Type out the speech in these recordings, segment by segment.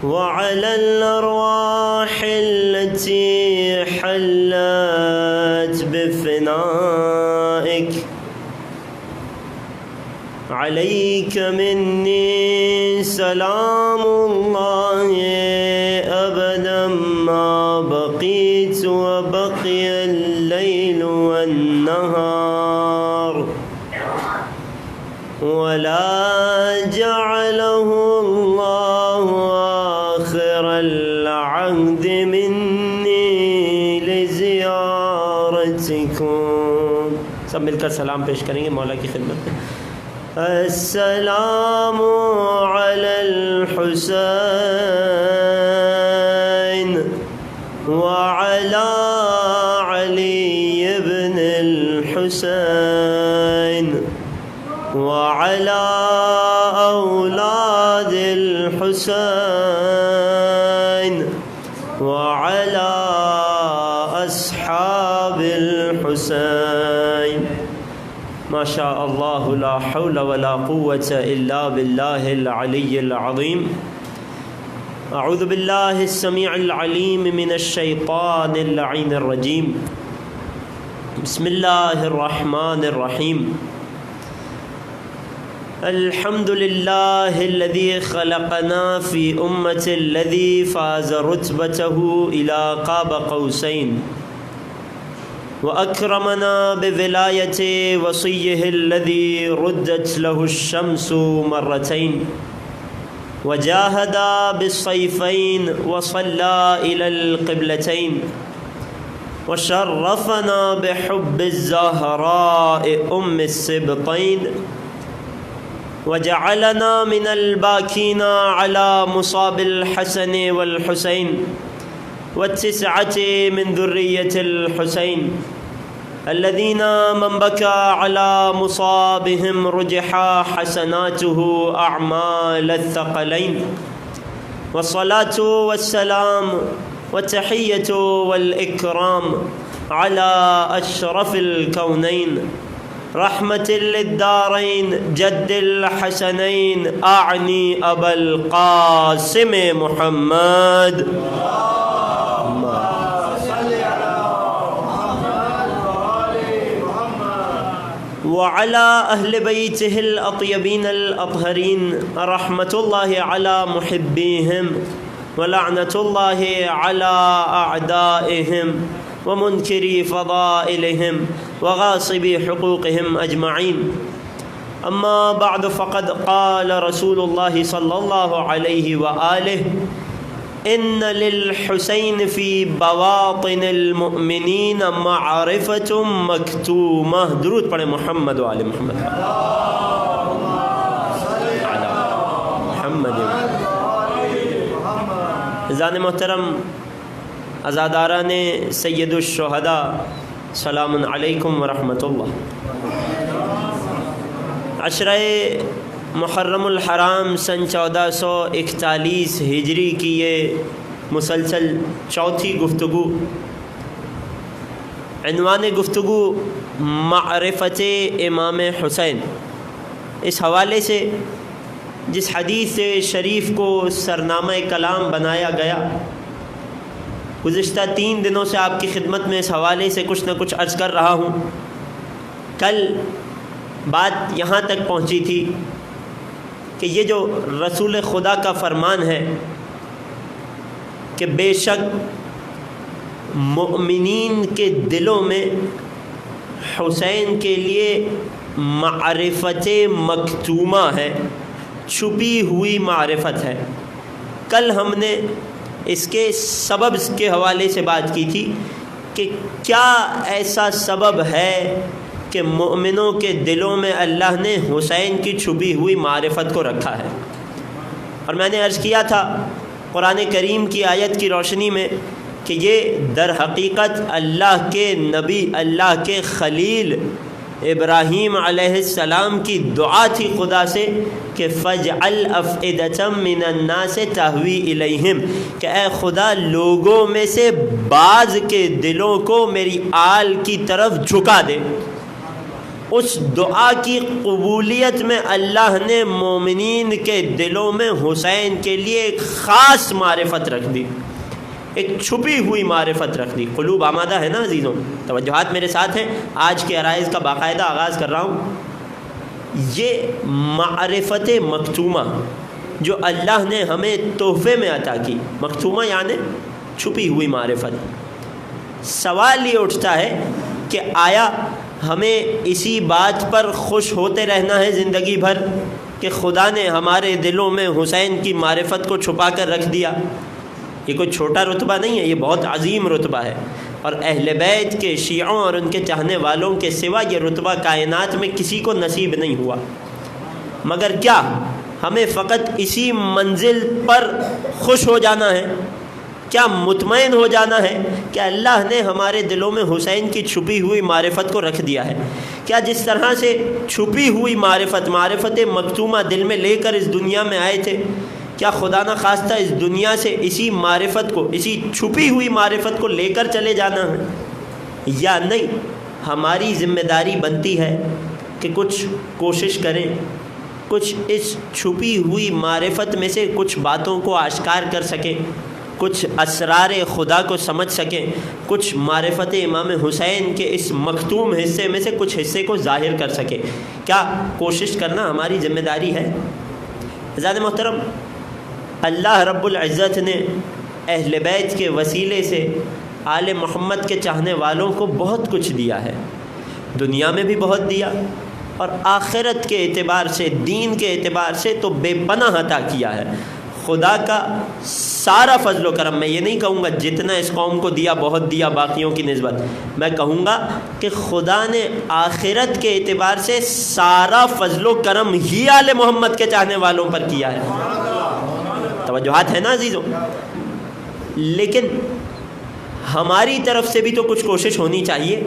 وعلى الأرواح التي حلت بفنائك عليك مني سلام الله أبدا ما بقيت وبقي الليل والنهار ولا جعله الله آخر العهد مني لزيارتكم. سب مل کر سلام پیش کریں گے مولا کی خدمت میں. السلام على الحسين وعلى علي بن الحسين وعلى أولاد الحسين وعلى أصحاب الحسين. ما شاء الله لا حول ولا قوة إلا بالله العلي العظيم. أعوذ بالله السميع العليم من الشيطان اللعين الرجيم. بسم الله الرحمن الرحيم. الحمد لله الذي خلقنا في أمة الذي فاز رتبته إلى قاب قوسين وأكرمنا بولاية وصيه الذي ردت له الشمس مرتين وجاهد بالصيفين وصلى إلى القبلتين وشرفنا بحب الزهراء أم السبطين وجعلنا من الباكين على مصاب الحسن والحسين والتسعة من ذرية الحسين الذين من بكى على مصابهم رجح حسناته أعمال الثقلين. والصلاة والسلام والتحية والإكرام على أشرف الكونين رحمة للدارين جد الحسنين أعني أبا القاسم محمد وعلى أهل بيته الأطيبين الأطهرين رحمة الله على محبيهم ولعنة الله على أعدائهم ومنكري فضائلهم وغاصبي حقوقهم أجمعين. أما بعد فقد قال رسول الله صلى الله عليه وآله إن للحسين في بواطن المؤمنين معرفة مكتومة. درود پڑھیں محمد و آل محمد محمد. عزیزان محترم، عزاداران سید الشہداء، سلام علیکم ورحمۃ اللہ. عشرہ محرم الحرام سن 1441 ہجری کی یہ مسلسل چوتھی گفتگو، عنوان گفتگو معرفت امام حسین. اس حوالے سے جس حدیث شریف کو سرنامہ کلام بنایا گیا، گزشتہ 3 دنوں سے آپ کی خدمت میں اس حوالے سے کچھ نہ کچھ عرض کر رہا ہوں. کل بات یہاں تک پہنچی تھی کہ یہ جو رسول خدا کا فرمان ہے کہ بے شک مؤمنین کے دلوں میں حسین کے لیے معرفت مکتومہ ہے، چھپی ہوئی معرفت ہے. کل ہم نے اس کے سبب کے حوالے سے بات کی تھی کہ کیا ایسا سبب ہے کہ مومنوں کے دلوں میں اللہ نے حسین کی چھپی ہوئی معرفت کو رکھا ہے. اور میں نے عرض کیا تھا قرآن کریم کی آیت کی روشنی میں کہ یہ در حقیقت اللہ کے نبی، اللہ کے خلیل ابراہیم علیہ السلام کی دعا تھی خدا سے کہ فَاجْعَلْ أَفْئِدَةً مِّنَ النَّاسِ تَهْوِي إِلَيْهِمْ، کہ اے خدا لوگوں میں سے بعض کے دلوں کو میری آل کی طرف جھکا دے، اس دعا کی قبولیت میں اللہ نے مومنین کے دلوں میں حسین کے لیے ایک خاص معرفت رکھ دی، ایک چھپی ہوئی معرفت رکھ دی۔ قلوب آمادہ ہے نا عزیزوں؟ توجہات میرے ساتھ ہیں، آج کے عرائض کا باقاعدہ آغاز کر رہا ہوں۔ یہ معرفت مکتومہ جو اللہ نے ہمیں تحفے میں عطا کی، مکتومہ یعنی چھپی ہوئی معرفت، سوال یہ اٹھتا ہے کہ آیا ہمیں اسی بات پر خوش ہوتے رہنا ہے زندگی بھر کہ خدا نے ہمارے دلوں میں حسین کی معرفت کو چھپا کر رکھ دیا؟ یہ کوئی چھوٹا رتبہ نہیں ہے، یہ بہت عظیم رتبہ ہے، اور اہل بیت کے شیعوں اور ان کے چاہنے والوں کے سوا یہ رتبہ کائنات میں کسی کو نصیب نہیں ہوا۔ مگر کیا ہمیں فقط اسی منزل پر خوش ہو جانا ہے؟ کیا مطمئن ہو جانا ہے کہ اللہ نے ہمارے دلوں میں حسین کی چھپی ہوئی معرفت کو رکھ دیا ہے؟ کیا جس طرح سے چھپی ہوئی معرفت مکتومہ دل میں لے کر اس دنیا میں آئے تھے، کیا خدا نہ خواستہ اس دنیا سے اسی معرفت کو، اسی چھپی ہوئی معرفت کو لے کر چلے جانا ہے یا نہیں؟ ہماری ذمہ داری بنتی ہے کہ کچھ کوشش کریں، کچھ اس چھپی ہوئی معرفت میں سے کچھ باتوں کو آشکار کر سکیں، کچھ اسرار خدا کو سمجھ سکیں، کچھ معرفت امام حسین کے اس مختوم حصے میں سے کچھ حصے کو ظاہر کر سکیں۔ کیا کوشش کرنا ہماری ذمہ داری ہے؟ عزیز محترم، اللہ رب العزت نے اہل بیت کے وسیلے سے آل محمد کے چاہنے والوں کو بہت کچھ دیا ہے، دنیا میں بھی بہت دیا، اور آخرت کے اعتبار سے، دین کے اعتبار سے تو بے پناہ عطا کیا ہے۔ خدا کا سارا فضل و کرم، میں یہ نہیں کہوں گا جتنا اس قوم کو دیا بہت دیا باقیوں کی نسبت، میں کہوں گا کہ خدا نے آخرت کے اعتبار سے سارا فضل و کرم ہی آل محمد کے چاہنے والوں پر کیا ہے۔ توجہات ہے نا عزیزوں؟ لیکن ہماری طرف سے بھی تو کچھ کوشش ہونی چاہیے۔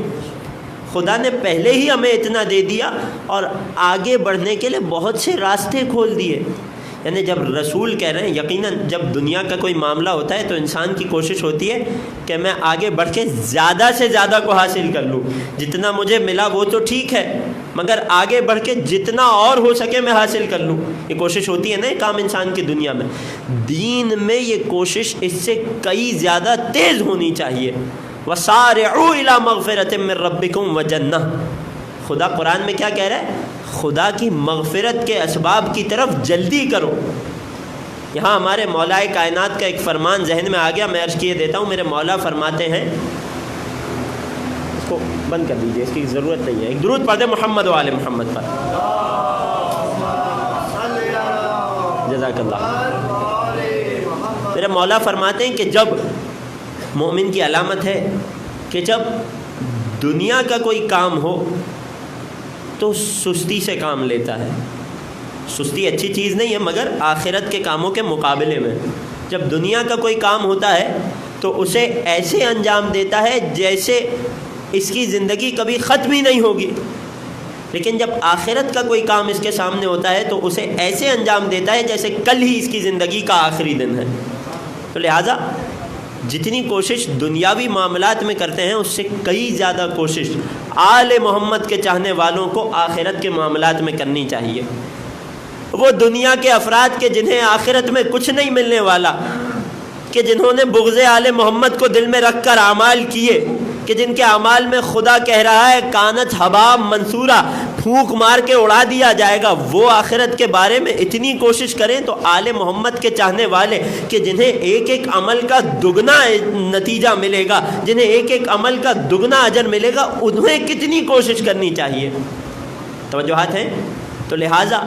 خدا نے پہلے ہی ہمیں اتنا دے دیا اور آگے بڑھنے کے لیے بہت سے راستے کھول دیے۔ یعنی جب رسول کہہ رہے ہیں، یقیناً جب دنیا کا کوئی معاملہ ہوتا ہے تو انسان کی کوشش ہوتی ہے کہ میں آگے بڑھ کے زیادہ سے زیادہ کو حاصل کر لوں، جتنا مجھے ملا وہ تو ٹھیک ہے، مگر آگے بڑھ کے جتنا اور ہو سکے میں حاصل کر لوں، یہ کوشش ہوتی ہے نا ایک عام انسان کی دنیا میں۔ دین میں یہ کوشش اس سے کئی زیادہ تیز ہونی چاہیے۔ وَسَارِعُوا إِلَىٰ مَغْفِرَةٍ مِّن رَبِّكُمْ وَجَنَّةٍ، خدا قرآن میں کیا کہہ رہا ہے؟ خدا کی مغفرت کے اسباب کی طرف جلدی کرو۔ یہاں ہمارے مولا کائنات کا ایک فرمان ذہن میں آ گیا، میں عرض کیے دیتا ہوں۔ میرے مولا فرماتے ہیں، اس کو بند کر دیجئے، اس کی ضرورت نہیں ہے، ایک درود پڑھ دیں محمد و آل محمد پر۔ جزاک اللہ۔ میرے مولا فرماتے ہیں کہ جب مومن کی علامت ہے کہ جب دنیا کا کوئی کام ہو تو سستی سے کام لیتا ہے۔ سستی اچھی چیز نہیں ہے، مگر آخرت کے کاموں کے مقابلے میں جب دنیا کا کوئی کام ہوتا ہے تو اسے ایسے انجام دیتا ہے جیسے اس کی زندگی کبھی ختم ہی نہیں ہوگی۔ لیکن جب آخرت کا کوئی کام اس کے سامنے ہوتا ہے تو اسے ایسے انجام دیتا ہے جیسے کل ہی اس کی زندگی کا آخری دن ہے۔ تو لہٰذا جتنی کوشش دنیاوی معاملات میں کرتے ہیں اس سے کئی زیادہ کوشش آل محمد کے چاہنے والوں کو آخرت کے معاملات میں کرنی چاہیے۔ وہ دنیا کے افراد کے جنہیں آخرت میں کچھ نہیں ملنے والا، کہ جنہوں نے بغض آل محمد کو دل میں رکھ کر اعمال کیے، کہ جن کے اعمال میں خدا کہہ رہا ہے کانت حباب منصورہ، پھونک مار کے اڑا دیا جائے گا، وہ آخرت کے بارے میں اتنی کوشش کریں تو آل محمد کے چاہنے والے کہ جنہیں ایک ایک عمل کا دگنا نتیجہ ملے گا، جنہیں ایک ایک عمل کا دگنا اجر ملے گا، انہیں کتنی کوشش کرنی چاہیے۔ توجہات ہیں؟ تو لہٰذا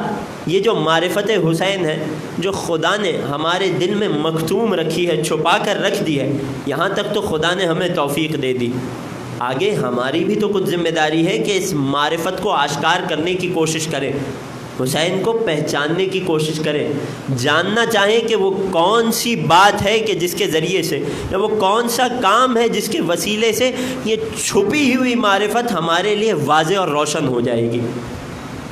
یہ جو معرفت حسین ہے جو خدا نے ہمارے دل میں مکتوم رکھی ہے، چھپا کر رکھ دی ہے، یہاں تک تو خدا نے ہمیں توفیق دے دی۔ آگے ہماری بھی تو کچھ ذمہ داری ہے کہ اس معرفت کو آشکار کرنے کی کوشش کریں، حسین کو پہچاننے کی کوشش کریں، جاننا چاہیں کہ وہ کون سی بات ہے کہ جس کے ذریعے سے، یا وہ کون سا کام ہے جس کے وسیلے سے یہ چھپی ہوئی معرفت ہمارے لیے واضح اور روشن ہو جائے گی،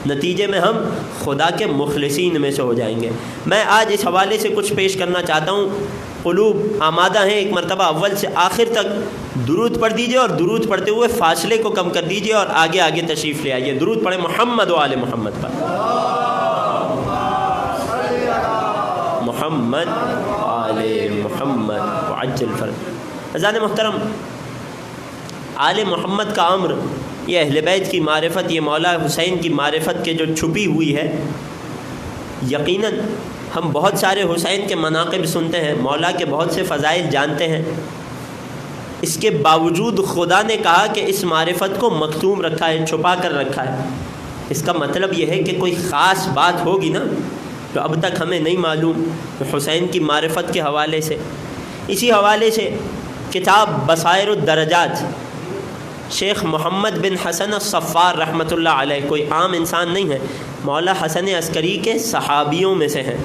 نتیجے میں ہم خدا کے مخلصین میں سے ہو جائیں گے۔ میں آج اس حوالے سے کچھ پیش کرنا چاہتا ہوں قلوب آمادہ ہیں، ایک مرتبہ اول سے آخر تک درود پڑھ دیجئے، اور درود پڑھتے ہوئے فاصلے کو کم کر دیجئے اور آگے آگے تشریف لے آئیے. درود پڑھیں محمد و آل محمد پر. محمد آل محمد وعجل فرج. عزیزان محترم، آل محمد کا امر، یہ اہل بیت کی معرفت، یہ مولا حسین کی معرفت کے جو چھپی ہوئی ہے، یقیناً ہم بہت سارے حسین کے مناقب سنتے ہیں، مولا کے بہت سے فضائل جانتے ہیں، اس کے باوجود خدا نے کہا کہ اس معرفت کو مکتوم رکھا ہے، چھپا کر رکھا ہے. اس کا مطلب یہ ہے کہ کوئی خاص بات ہوگی نا جو اب تک ہمیں نہیں معلوم حسین کی معرفت کے حوالے سے. اسی حوالے سے کتاب بصائر الدرجات، شیخ محمد بن حسن الصفار رحمۃ اللہ علیہ، کوئی عام انسان نہیں ہے، مولا حسن عسکری کے صحابیوں میں سے ہیں.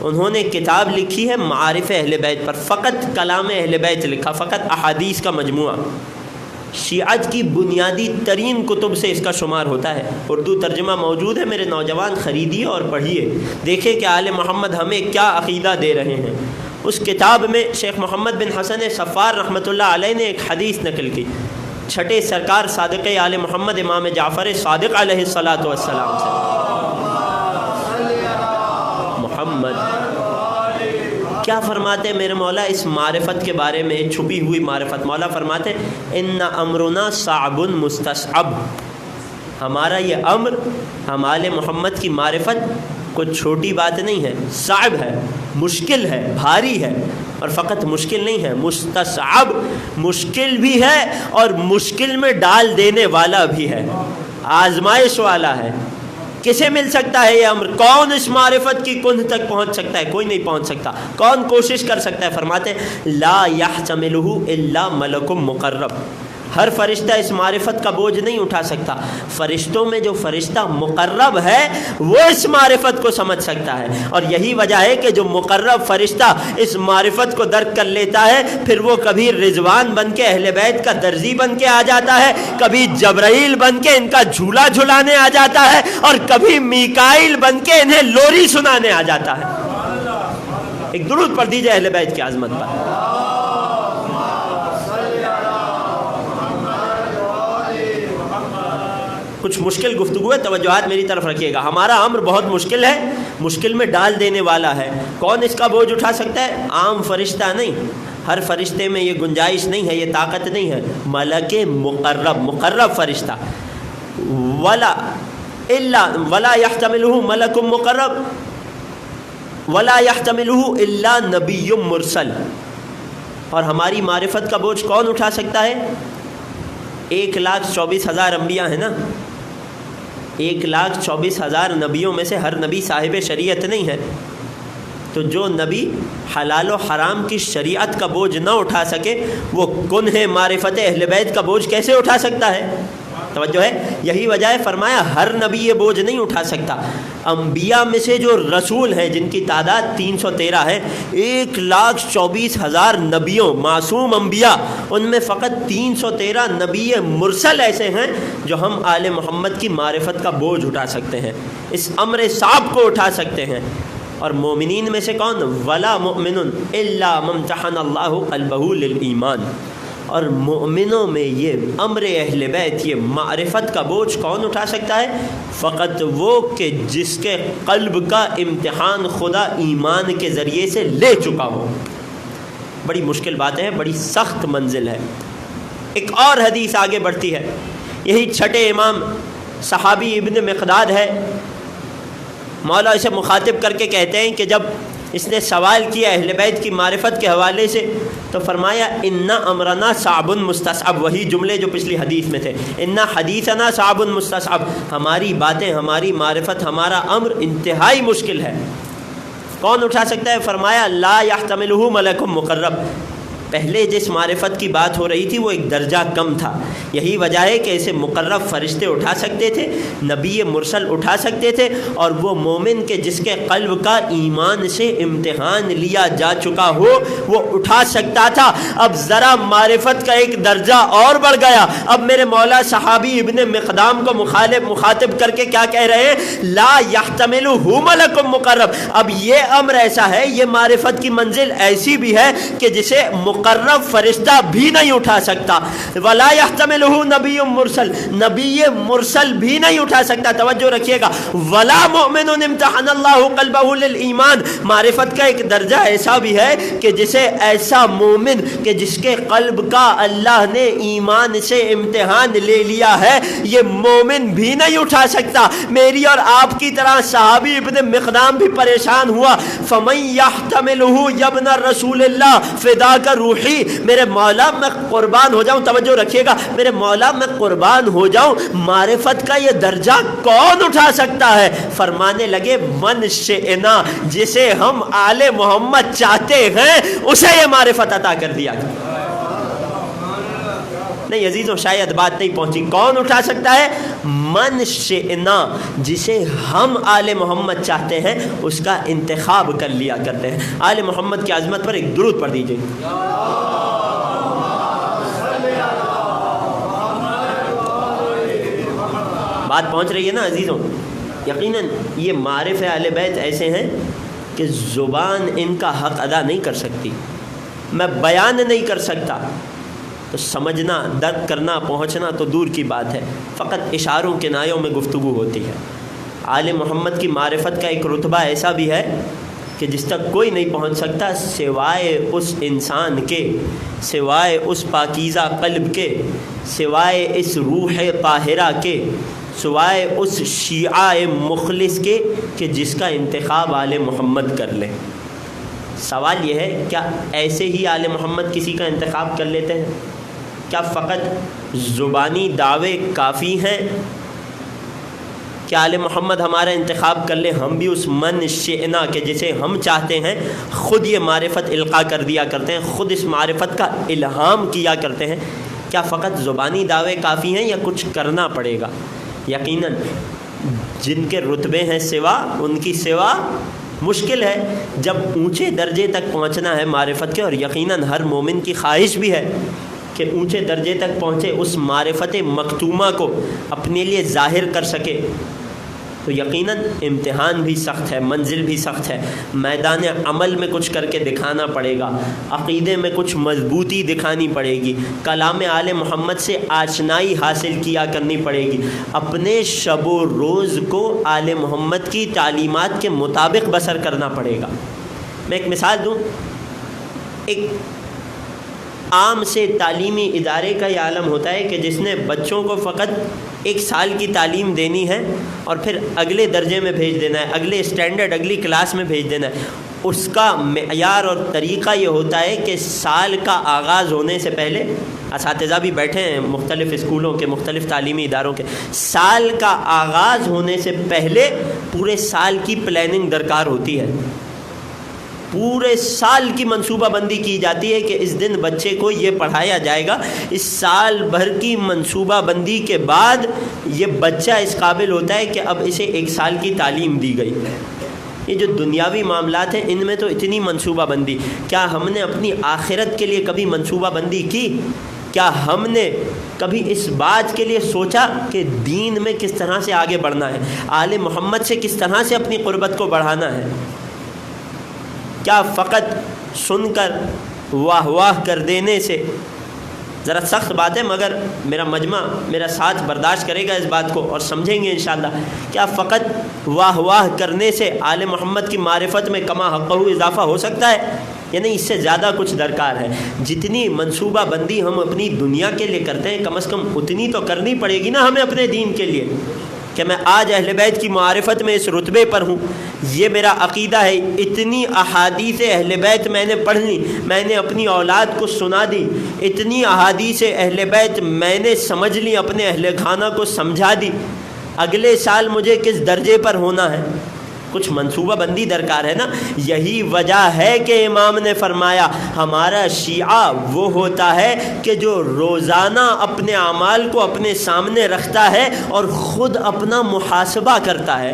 انہوں نے کتاب لکھی ہے معارف اہل بیت پر، فقط کلام اہل بیت لکھا، فقط احادیث کا مجموعہ. شیعت کی بنیادی ترین کتب سے اس کا شمار ہوتا ہے. اردو ترجمہ موجود ہے، میرے نوجوان خریدیے اور پڑھیے، دیکھیں کہ آل محمد ہمیں کیا عقیدہ دے رہے ہیں. اس کتاب میں شیخ محمد بن حسن صفار رحمۃ اللہ علیہ نے ایک حدیث نقل کی، چھٹے سرکار صادق آل محمد امام جعفر صادق علیہ الصلاۃ والسلام سے. محمد کیا فرماتے ہیں میرے مولا اس معرفت کے بارے میں، چھپی ہوئی معرفت؟ مولا فرماتے ہیں ان امرنا صعب مستصعب، ہمارا یہ امر، ہم آل محمد کی معرفت کوئی چھوٹی بات نہیں ہے، صعب ہے، مشکل ہے، بھاری ہے، اور فقط مشکل نہیں ہے، مستصعب، مشکل بھی ہے اور مشکل میں ڈال دینے والا بھی ہے، آزمائش والا ہے. کسے مل سکتا ہے یہ امر؟ کون اس معرفت کی کنہ تک پہنچ سکتا ہے؟ کوئی نہیں پہنچ سکتا. کون کوشش کر سکتا ہے؟ فرماتے ہیں لا یحتملہ الا ملک مقرب، ہر فرشتہ اس معرفت کا بوجھ نہیں اٹھا سکتا. فرشتوں میں جو فرشتہ مقرب ہے وہ اس معرفت کو سمجھ سکتا ہے، اور یہی وجہ ہے کہ جو مقرب فرشتہ اس معرفت کو درک کر لیتا ہے، پھر وہ کبھی رضوان بن کے اہل بیت کا درزی بن کے آ جاتا ہے، کبھی جبرائیل بن کے ان کا جھولا جھلانے آ جاتا ہے، اور کبھی میکائیل بن کے انہیں لوری سنانے آ جاتا ہے. ایک درود پڑھ دیجئے اہل بیت کی عظمت پر. کچھ مشکل گفتگو ہے، توجہات میری طرف رکھیے گا. ہمارا امر بہت مشکل ہے، مشکل میں ڈال دینے والا ہے. کون اس کا بوجھ اٹھا سکتا ہے؟ عام فرشتہ نہیں، ہر فرشتے میں یہ گنجائش نہیں ہے، یہ طاقت نہیں ہے. ملک مقرب، مقرب فرشتہ. ولا يحتملہ ملک مقرب ولا يحتملہ الا نبی مرسل. اور ہماری معرفت کا بوجھ کون اٹھا سکتا ہے؟ 1,24,000 انبیاء ہیں نا، 1,24,000 نبیوں میں سے ہر نبی صاحب شریعت نہیں ہے. تو جو نبی حلال و حرام کی شریعت کا بوجھ نہ اٹھا سکے، وہ کنہ معرفت اہل بیت کا بوجھ کیسے اٹھا سکتا ہے؟ توجہ ہے، یہی وجہ ہے فرمایا ہر نبی یہ بوجھ نہیں اٹھا سکتا. انبیاء میں سے جو رسول ہیں جن کی تعداد 313 ہے، 1,24,000 نبیوں، معصوم انبیاء، ان میں فقط 313 نبی مرسل ایسے ہیں جو ہم آل محمد کی معرفت کا بوجھ اٹھا سکتے ہیں، اس امر صعب کو اٹھا سکتے ہیں. اور مومنین میں سے کون؟ ولا مؤمن الا من امتحن اللہ قلبہ للایمان. اور مومنوں میں یہ امر اہل بیت، یہ معرفت کا بوجھ کون اٹھا سکتا ہے؟ فقط وہ کہ جس کے قلب کا امتحان خدا ایمان کے ذریعے سے لے چکا ہو. بڑی مشکل باتیں ہیں، بڑی سخت منزل ہے. ایک اور حدیث آگے بڑھتی ہے، یہی چھٹے امام صحابی ابن مقداد ہے، مولا اسے مخاطب کر کے کہتے ہیں کہ جب اس نے سوال کیا اہل بیت کی معرفت کے حوالے سے تو فرمایا ان امرنا صعب مستصعب. وہی جملے جو پچھلی حدیث میں تھے، ان حدیثنا صعب مستصعب، ہماری باتیں، ہماری معرفت، ہمارا امر انتہائی مشکل ہے. کون اٹھا سکتا ہے؟ فرمایا لا یحتملہ ملک مقرب، پہلے جس معرفت کی بات ہو رہی تھی وہ ایک درجہ کم تھا. یہی وجہ ہے کہ اسے مقرب فرشتے اٹھا سکتے تھے, نبی مرسل اٹھا سکتے تھے, اور وہ مومن کے جس کے قلب کا ایمان سے امتحان لیا جا چکا ہو وہ اٹھا سکتا تھا. اب ذرا معرفت کا ایک درجہ اور بڑھ گیا. اب میرے مولا صحابی ابن مقدام کو مخاطب کر کے کیا کہہ رہے ہیں؟ لا یحتملہ ملک مقرب. اب یہ امر ایسا ہے, یہ معرفت کی منزل ایسی بھی ہے کہ جسے مقرب فرشتہ بھی نہیں اٹھا سکتا. ولا یحتملہ نبی مرسل, نبی مرسل بھی نہیں اٹھا سکتا. توجہ رکھیے گا. ولا مؤمن امتحن اللہ قلبہ للایمان, معرفت کا ایک درجہ ایسا بھی ہے کہ جسے ایسا مومن کہ جس کے قلب کا اللہ نے ایمان سے امتحان لے لیا ہے, یہ مومن بھی نہیں اٹھا سکتا. میری اور آپ کی طرح صحابی ابن مقدام بھی پریشان ہوا. فمن یحتملہ یبن رسول اللہ فداک روحی, میرے مولا میں قربان ہو جاؤں. توجہ رکھیے گا, میرے مولا میں قربان ہو جاؤں, معرفت کا یہ درجہ کون اٹھا سکتا ہے؟ فرمانے لگے من شئنا, جسے ہم آل محمد چاہتے ہیں اسے یہ معرفت عطا کر دیا. نہیں عزیزوں, شاید بات نہیں پہنچی. کون اٹھا سکتا ہے؟ من شئنا, جسے ہم آل محمد چاہتے ہیں اس کا انتخاب کر لیا کرتے ہیں. آل محمد کی عظمت پر ایک درود پڑھ دیجئے. بات پہنچ رہی ہے نا عزیزوں؟ یقیناً یہ معارف اہل بیت ایسے ہیں کہ زبان ان کا حق ادا نہیں کر سکتی, میں بیان نہیں کر سکتا, تو سمجھنا, درک کرنا, پہنچنا تو دور کی بات ہے, فقط اشاروں کنایوں میں گفتگو ہوتی ہے. آل محمد کی معرفت کا ایک رتبہ ایسا بھی ہے کہ جس تک کوئی نہیں پہنچ سکتا سوائے اس انسان کے, سوائے اس پاکیزہ قلب کے, سوائے اس روح طاہرہ کے, سوائے اس شیعہ مخلص کے کہ جس کا انتخاب آل محمد کر لے. سوال یہ ہے, کیا ایسے ہی آل محمد کسی کا انتخاب کر لیتے ہیں؟ کیا فقط زبانی دعوے کافی ہیں؟ کیا آل محمد ہمارا انتخاب کر لے, ہم بھی اس من شئنا کہ جسے ہم چاہتے ہیں خود یہ معرفت القاء کر دیا کرتے ہیں, خود اس معرفت کا الہام کیا کرتے ہیں؟ کیا فقط زبانی دعوے کافی ہیں یا کچھ کرنا پڑے گا؟ یقیناً جن کے رتبے ہیں سوا, ان کی سوا مشکل ہے. جب اونچے درجے تک پہنچنا ہے معرفت کے, اور یقیناً ہر مومن کی خواہش بھی ہے کہ اونچے درجے تک پہنچے, اس معرفت مختومہ کو اپنے لیے ظاہر کر سکے, تو یقیناً امتحان بھی سخت ہے, منزل بھی سخت ہے. میدان عمل میں کچھ کر کے دکھانا پڑے گا, عقیدے میں کچھ مضبوطی دکھانی پڑے گی, کلام آل محمد سے آشنائی حاصل کیا کرنی پڑے گی, اپنے شب و روز کو آل محمد کی تعلیمات کے مطابق بسر کرنا پڑے گا. میں ایک مثال دوں. ایک عام سے تعلیمی ادارے کا یہ عالم ہوتا ہے کہ جس نے بچوں کو فقط 1 سال کی تعلیم دینی ہے اور پھر اگلے درجے میں بھیج دینا ہے, اگلے اسٹینڈرڈ, اگلی کلاس میں بھیج دینا ہے. اس کا معیار اور طریقہ یہ ہوتا ہے کہ سال کا آغاز ہونے سے پہلے, اساتذہ بھی بیٹھے ہیں مختلف اسکولوں کے, مختلف تعلیمی اداروں کے, سال کا آغاز ہونے سے پہلے پورے سال کی پلاننگ درکار ہوتی ہے. پورے سال کی منصوبہ بندی کی جاتی ہے کہ اس دن بچے کو یہ پڑھایا جائے گا. اس سال بھر کی منصوبہ بندی کے بعد یہ بچہ اس قابل ہوتا ہے کہ اب اسے 1 سال کی تعلیم دی گئی. یہ جو دنیاوی معاملات ہیں ان میں تو اتنی منصوبہ بندی. کیا ہم نے اپنی آخرت کے لیے کبھی منصوبہ بندی کی؟ کیا ہم نے کبھی اس بات کے لیے سوچا کہ دین میں کس طرح سے آگے بڑھنا ہے, آل محمد سے کس طرح سے اپنی قربت کو بڑھانا ہے؟ کیا فقط سن کر واہ واہ کر دینے سے, ذرا سخت بات ہے مگر میرا مجمع میرا ساتھ برداشت کرے گا اس بات کو اور سمجھیں گے انشاءاللہ, کیا فقط واہ واہ کرنے سے آل محمد کی معرفت میں کما حقہ اضافہ ہو سکتا ہے؟ یعنی اس سے زیادہ کچھ درکار ہے. جتنی منصوبہ بندی ہم اپنی دنیا کے لیے کرتے ہیں کم از کم اتنی تو کرنی پڑے گی نا ہمیں اپنے دین کے لیے, کہ میں آج اہل بیت کی معرفت میں اس رتبے پر ہوں, یہ میرا عقیدہ ہے. اتنی احادیث اہل بیت میں نے پڑھ لی, میں نے اپنی اولاد کو سنا دی, اتنی احادیث اہل بیت میں نے سمجھ لی, اپنے اہل خانہ کو سمجھا دی. اگلے سال مجھے کس درجے پر ہونا ہے, کچھ منصوبہ بندی درکار ہے نا. یہی وجہ ہے کہ امام نے فرمایا ہمارا شیعہ وہ ہوتا ہے کہ جو روزانہ اپنے اعمال کو اپنے سامنے رکھتا ہے اور خود اپنا محاسبہ کرتا ہے.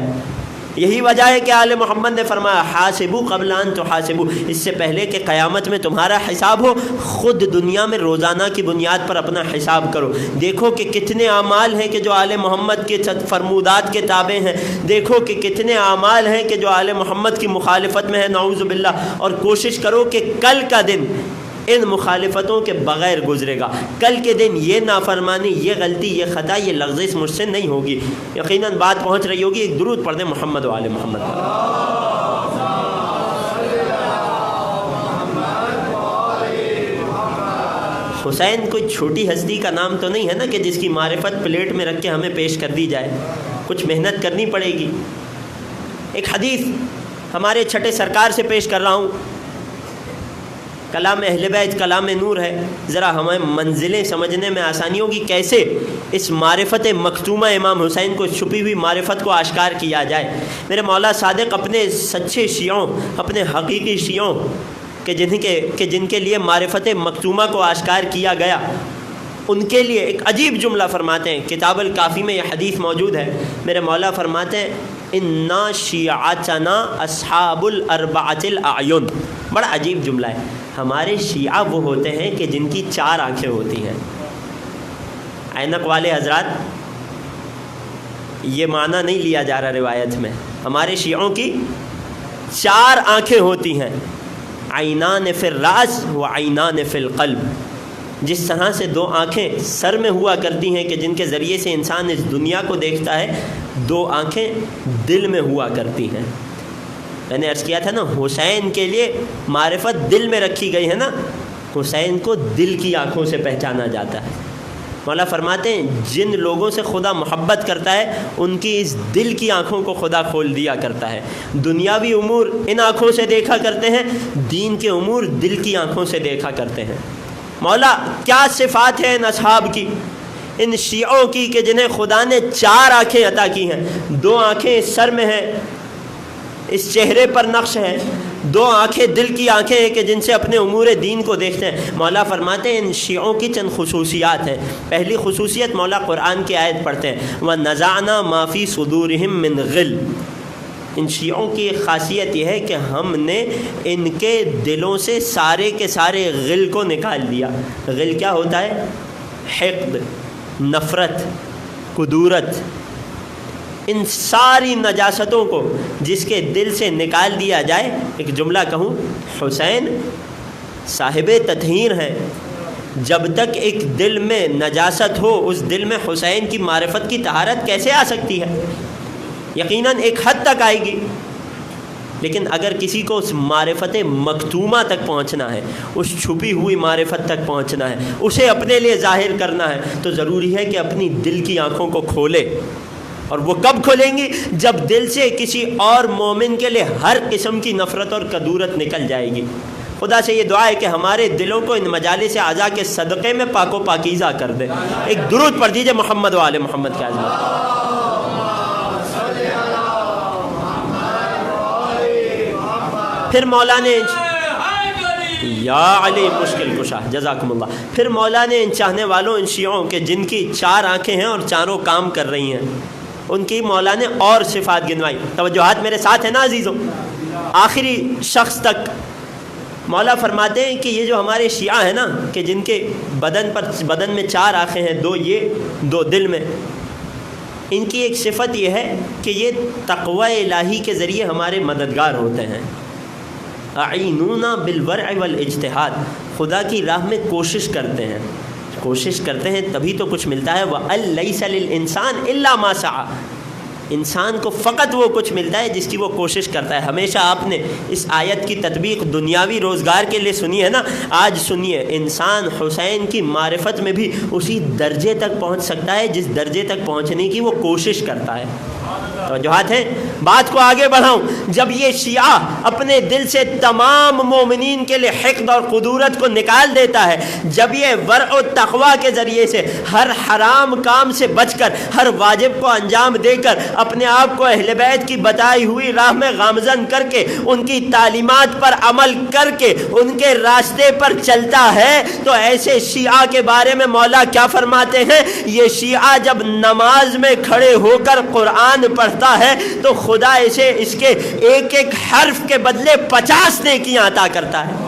یہی وجہ ہے کہ آل محمد نے فرمایا حاسبو قبل ان تحاسبو، اس سے پہلے کہ قیامت میں تمہارا حساب ہو خود دنیا میں روزانہ کی بنیاد پر اپنا حساب کرو. دیکھو کہ کتنے اعمال ہیں کہ جو آل محمد کے فرمودات کے تابع ہیں، دیکھو کہ کتنے اعمال ہیں کہ جو آل محمد کی مخالفت میں ہے نعوذ باللہ، اور کوشش کرو کہ کل کا دن ان مخالفتوں کے بغیر گزرے گا. کل کے دن یہ نافرمانی، یہ غلطی، یہ خطا، یہ لغزش مجھ سے نہیں ہوگی. یقیناً بات پہنچ رہی ہوگی. ایک درود پڑھ دیں محمد و آل محمد. حسین کوئی چھوٹی ہستی کا نام تو نہیں ہے نا کہ جس کی معرفت پلیٹ میں رکھ کے ہمیں پیش کر دی جائے. کچھ محنت کرنی پڑے گی. ایک حدیث ہمارے چھٹے سرکار سے پیش کر رہا ہوں. کلام اہل بیت کلام نور ہے. ذرا ہمیں منزلیں سمجھنے میں آسانی ہوگی کیسے اس معرفت مکتومہ امام حسین کو، چھپی ہوئی معرفت کو آشکار کیا جائے. میرے مولا صادق اپنے سچے شیعوں، اپنے حقیقی شیعوں کہ جن کے لیے معرفت مکتومہ کو آشکار کیا گیا، ان کے لیے ایک عجیب جملہ فرماتے ہیں. کتاب الکافی میں یہ حدیث موجود ہے. میرے مولا فرماتے ہیں انا شیعتنا اصحاب الاربعۃ الاعین. بڑا عجیب جملہ ہے. ہمارے شیعہ وہ ہوتے ہیں کہ جن کی 4 آنکھیں ہوتی ہیں. عینک والے حضرات، یہ معنی نہیں لیا جا رہا روایت میں. ہمارے شیعوں کی 4 آنکھیں ہوتی ہیں. عینان فی الراس و عینان فی القلب. جس طرح سے 2 آنکھیں سر میں ہوا کرتی ہیں کہ جن کے ذریعے سے انسان اس دنیا کو دیکھتا ہے، 2 آنکھیں دل میں ہوا کرتی ہیں. میں نے عرض کیا تھا نا، حسین کے لیے معرفت دل میں رکھی گئی ہے نا. حسین کو دل کی آنکھوں سے پہچانا جاتا ہے. مولا فرماتے ہیں جن لوگوں سے خدا محبت کرتا ہے ان کی اس دل کی آنکھوں کو خدا کھول دیا کرتا ہے. دنیاوی امور ان آنکھوں سے دیکھا کرتے ہیں، دین کے امور دل کی آنکھوں سے دیکھا کرتے ہیں. مولا کیا صفات ہیں ان اصحاب کی، ان شیعوں کی کہ جنہیں خدا نے 4 آنکھیں عطا کی ہیں. 2 آنکھیں سر میں ہیں، اس چہرے پر نقش ہے. 2 آنکھیں دل کی آنکھیں ہیں کہ جن سے اپنے امور دین کو دیکھتے ہیں. مولا فرماتے ہیں ان شیعوں کی چند خصوصیات ہیں. پہلی خصوصیت مولا قرآن کی آیت پڑھتے ہیں وَنَزَعْنَا مَا فِي صُدُورِهِم مِّن غِلٍّ. ان شیعوں کی ایک خاصیت یہ ہے کہ ہم نے ان کے دلوں سے سارے کے سارے غل کو نکال دیا. غل کیا ہوتا ہے؟ حقد، نفرت، کدورت، ان ساری نجاستوں کو جس کے دل سے نکال دیا جائے. ایک جملہ کہوں، حسین صاحب تطہیر ہیں. جب تک ایک دل میں نجاست ہو، اس دل میں حسین کی معرفت کی طہارت کیسے آ سکتی ہے؟ یقیناً ایک حد تک آئے گی. لیکن اگر کسی کو اس معرفت مکتومہ تک پہنچنا ہے، اس چھپی ہوئی معرفت تک پہنچنا ہے، اسے اپنے لیے ظاہر کرنا ہے، تو ضروری ہے کہ اپنی دل کی آنکھوں کو کھولے. اور وہ کب کھولیں گی؟ جب دل سے کسی اور مومن کے لیے ہر قسم کی نفرت اور کدورت نکل جائے گی. خدا سے یہ دعا ہے کہ ہمارے دلوں کو ان مجالس اعضاء کے صدقے میں پاک و پاکیزہ کر دے. ایک درود پڑھ دیجئے محمد و آل محمد کے عظمت. پھر مولا نے یا علی مشکل کشا جزاکم اللہ. پھر مولا نے ان چاہنے والوں، ان شیعوں کے جن کی 4 آنکھیں ہیں اور چاروں کام کر رہی ہیں، ان کی مولا نے اور صفات گنوائی. توجہات میرے ساتھ ہیں نا عزیزوں؟ آخری شخص تک مولا فرماتے ہیں کہ یہ جو ہمارے شیعہ ہیں نا کہ جن کے بدن میں 4 آنکھیں ہیں، 2 یہ 2 دل میں، ان کی ایک صفت یہ ہے کہ یہ تقوی الہی کے ذریعے ہمارے مددگار ہوتے ہیں. اعینونا بالورع والاجتہاد، خدا کی راہ میں کوشش کرتے ہیں تبھی تو کچھ ملتا ہے. وَأَلَّيْسَ لِلْإِنسَانِ إِلَّا مَا سَعَى. انسان کو فقط وہ کچھ ملتا ہے جس کی وہ کوشش کرتا ہے. ہمیشہ آپ نے اس آیت کی تطبیق دنیاوی روزگار کے لیے سنی ہے نا، آج سنیے. انسان حسین کی معرفت میں بھی اسی درجے تک پہنچ سکتا ہے جس درجے تک پہنچنے کی وہ کوشش کرتا ہے. توجہات ہیں، بات کو آگے بڑھاؤں. جب یہ شیعہ اپنے دل سے تمام مومنین کے لیے حقد اور قدورت کو نکال دیتا ہے، جب یہ ورع و تقوی کے ذریعے سے ہر حرام کام سے بچ کر ہر واجب کو انجام دے کر اپنے آپ کو اہل بیت کی بتائی ہوئی راہ میں گامزن کر کے ان کی تعلیمات پر عمل کر کے ان کے راستے پر چلتا ہے، تو ایسے شیعہ کے بارے میں مولا کیا فرماتے ہیں؟ یہ شیعہ جب نماز میں کھڑے ہو کر قرآن پڑھتا ہے تو خدا اسے اس کے ایک ایک حرف کے بدلے 50 نیکیاں عطا کرتا ہے.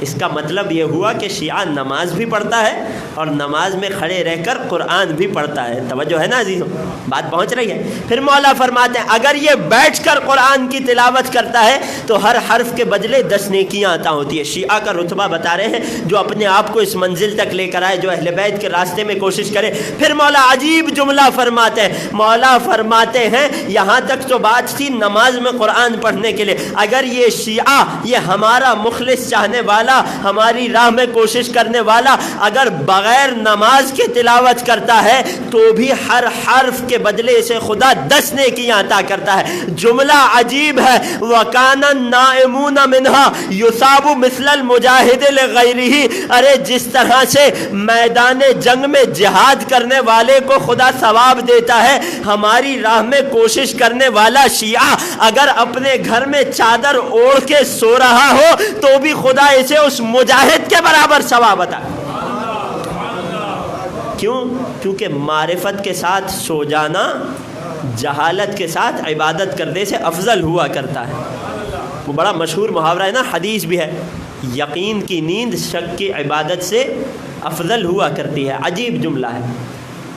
اس کا مطلب یہ ہوا کہ شیعہ نماز بھی پڑھتا ہے اور نماز میں کھڑے رہ کر قرآن بھی پڑھتا ہے. توجہ ہے نا عزیزوں، بات پہنچ رہی ہے. پھر مولا فرماتے ہیں اگر یہ بیٹھ کر قرآن کی تلاوت کرتا ہے تو ہر حرف کے بدلے 10 نیکیاں عطا ہوتی ہے. شیعہ کا رتبہ بتا رہے ہیں جو اپنے آپ کو اس منزل تک لے کر آئے، جو اہل بیت کے راستے میں کوشش کرے. پھر مولا عجیب جملہ فرماتے ہیں، مولا فرماتے ہیں یہاں تک تو بات تھی نماز میں قرآن پڑھنے کے لیے، اگر یہ شیعہ، یہ ہمارا مخلص چاہنے والا، ہماری راہ میں کوشش کرنے والا، اگر بغیر نماز کے تلاوت کرتا ہے تو بھی ہر حرف کے بدلے سے خدا 10 نیکیاں عطا کرتا ہے. جملہ عجیب ہے. وَكَانَ النَّائِمُونَ مِنْهَا يُصَابُ مِثْلَ الْمُجَاهِدِ لِغَيْرِهِ. ارے جس طرح سے میدان جنگ میں جہاد کرنے والے کو خدا ثواب دیتا ہے، ہماری راہ میں کوشش کرنے والا شیعہ اگر اپنے گھر میں چادر اوڑھ کے سو رہا ہو تو بھی خدا اسے اس مجاہد کے برابر ثواب عطا. کیوں؟ کیونکہ معرفت کے ساتھ سو جانا جہالت کے ساتھ عبادت کرنے سے افضل ہوا کرتا ہے. وہ بڑا مشہور محاورہ ہے نا، حدیث بھی ہے، یقین کی نیند شک کی عبادت سے افضل ہوا کرتی ہے. عجیب جملہ ہے.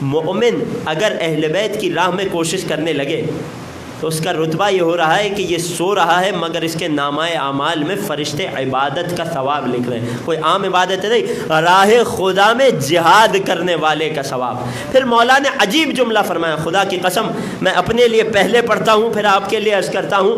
مومن اگر اہل بیت کی راہ میں کوشش کرنے لگے تو اس کا رتبہ یہ ہو رہا ہے کہ یہ سو رہا ہے مگر اس کے نامہ اعمال میں فرشتے عبادت کا ثواب لکھ رہے ہیں. کوئی عام عبادت نہیں، راہ خدا میں جہاد کرنے والے کا ثواب. پھر مولا نے عجیب جملہ فرمایا، خدا کی قسم میں اپنے لیے پہلے پڑھتا ہوں پھر آپ کے لیے عرض کرتا ہوں،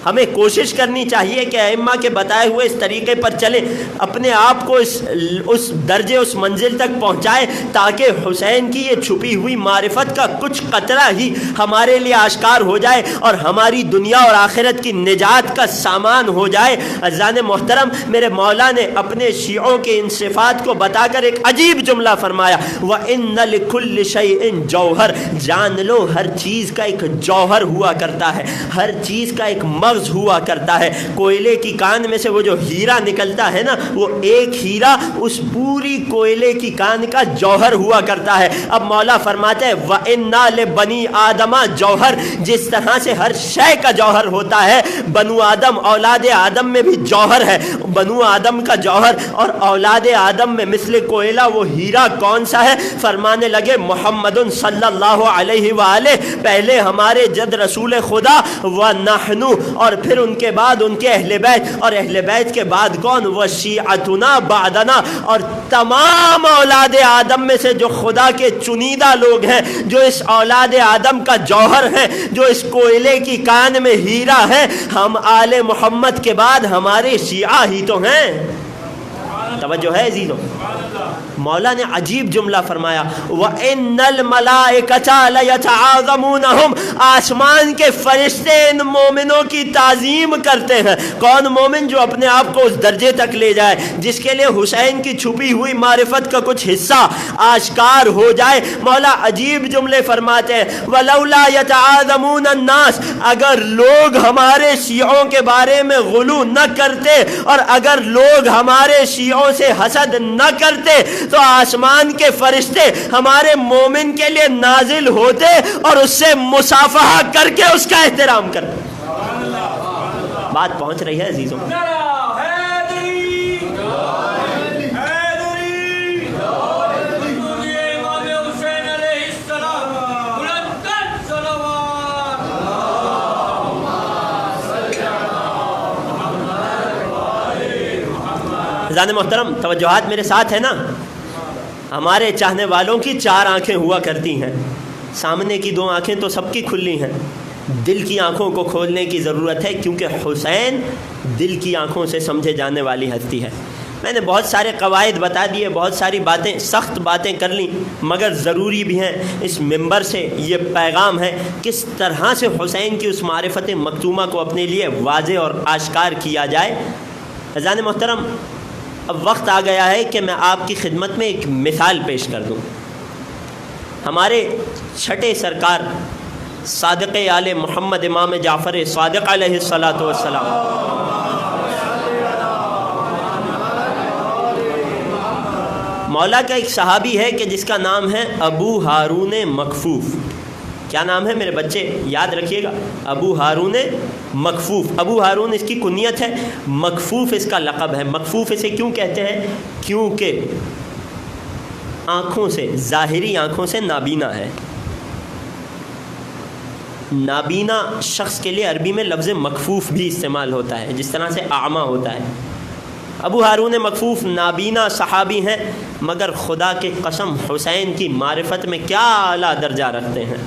ہمیں کوشش کرنی چاہیے کہ ائمہ کے بتائے ہوئے اس طریقے پر چلیں، اپنے آپ کو اس درجے، اس منزل تک پہنچائے تاکہ حسین کی یہ چھپی ہوئی معرفت کا کچھ قطرہ ہی ہمارے لیے آشکار ہو جائے اور ہماری دنیا اور آخرت کی نجات کا سامان ہو جائے. عزیزان محترم، میرے مولا نے اپنے شیعوں کے ان صفات کو بتا کر ایک عجیب جملہ فرمایا، وَإِنَّ لِكُلِّ شَيْءٍ جَوْهَرٍ. جان لو ہر چیز کا ایک جوہر ہوا کرتا ہے، ہر چیز کا ایک مغز ہوا کرتا ہے. کوئلے کی کان میں سے وہ جو ہیرا نکلتا ہے نا، وہ ایک ہیرا اس پوری کوئلے کی کان کا جوہر ہوا کرتا ہے. اب مولا فرماتے ہیں وَإِنَّا لِبَنِي آدَمَ جَوْهَرٍ. جس طرح سے ہر شے کا جوہر ہوتا ہے، بنو آدم، اولاد آدم میں بھی جوہر ہے. بنو آدم کا جوہر اور اولاد آدم میں مثل کوئلہ وہ ہیرا کون سا ہے؟ فرمانے لگے محمد صلی اللہ علیہ وآلہ، پہلے ہمارے جد رسول خدا، وَنَحْنُ، اور پھر ان کے بعد ان کے اہل بیت، اور اہل بیت کے بعد کون؟ وَشِیعَتُنَا بَعْدَنَا. اور تمام اولاد آدم میں سے جو خدا کے چنیدہ لوگ ہیں، جو اس اولاد آدم کا جوہر ہیں، جو اس کوئلے کی کان میں ہیرا ہے، ہم آل محمد کے بعد ہمارے شیعہ ہی تو ہیں. توجہ ہے عزیزوں؟ مولا نے عجیب جملہ فرمایا، وَإِنَّ الْمَلَائِكَةَ لَيَتَعَاظَمُونَهُمْ. آسمان کے فرشتے ان مومنوں کی تعظیم کرتے ہیں. کون مومن؟ جو اپنے آپ کو اس درجے تک لے جائے جس کے لیے حسین کی چھپی ہوئی معرفت کا کچھ حصہ آشکار ہو جائے. مولا عجیب جملے فرماتے ہیں، وَلَوْلَا يَتَعَاظَمُونَ النَّاسِ. اگر لوگ ہمارے شیعوں کے بارے میں غلو نہ کرتے اور اگر لوگ ہمارے شیعوں سے حسد نہ کرتے تو آسمان کے فرشتے ہمارے مومن کے لیے نازل ہوتے اور اس سے مصافحہ کر کے اس کا احترام کرتے. بات پہنچ رہی ہے عزیزوں؟ عزیزان محترم، توجہات میرے ساتھ ہے نا؟ ہمارے چاہنے والوں کی 4 آنکھیں ہوا کرتی ہیں. سامنے کی 2 آنکھیں تو سب کی کھلی ہیں، دل کی آنکھوں کو کھولنے کی ضرورت ہے، کیونکہ حسین دل کی آنکھوں سے سمجھے جانے والی ہستی ہے. میں نے بہت سارے قواعد بتا دیے، بہت ساری باتیں، سخت باتیں کر لیں، مگر ضروری بھی ہیں اس منبر سے یہ پیغام ہے کس طرح سے حسین کی اس معرفت مکتومہ کو اپنے لیے واضح اور آشکار کیا جائے۔ عزیزان محترم، اب وقت آ گیا ہے کہ میں آپ کی خدمت میں ایک مثال پیش کر دوں۔ ہمارے چھٹے سرکار صادق آل محمد امام جعفر صادق علیہ الصلاۃ والسلام، مولا کا ایک صحابی ہے کہ جس کا نام ہے ابو ہارون مکفوف۔ کیا نام ہے میرے بچے؟ یاد رکھیے گا، ابو ہارون مکفوف۔ ابو ہارون اس کی کنیت ہے، مکفوف اس کا لقب ہے۔ مکفوف اسے کیوں کہتے ہیں؟ کیونکہ آنکھوں سے، ظاہری آنکھوں سے نابینا ہے۔ نابینا شخص کے لیے عربی میں لفظ مکفوف بھی استعمال ہوتا ہے، جس طرح سے اعمیٰ ہوتا ہے۔ ابو ہارون مکفوف نابینا صحابی ہیں، مگر خدا کی قسم حسین کی معرفت میں کیا اعلیٰ درجہ رکھتے ہیں۔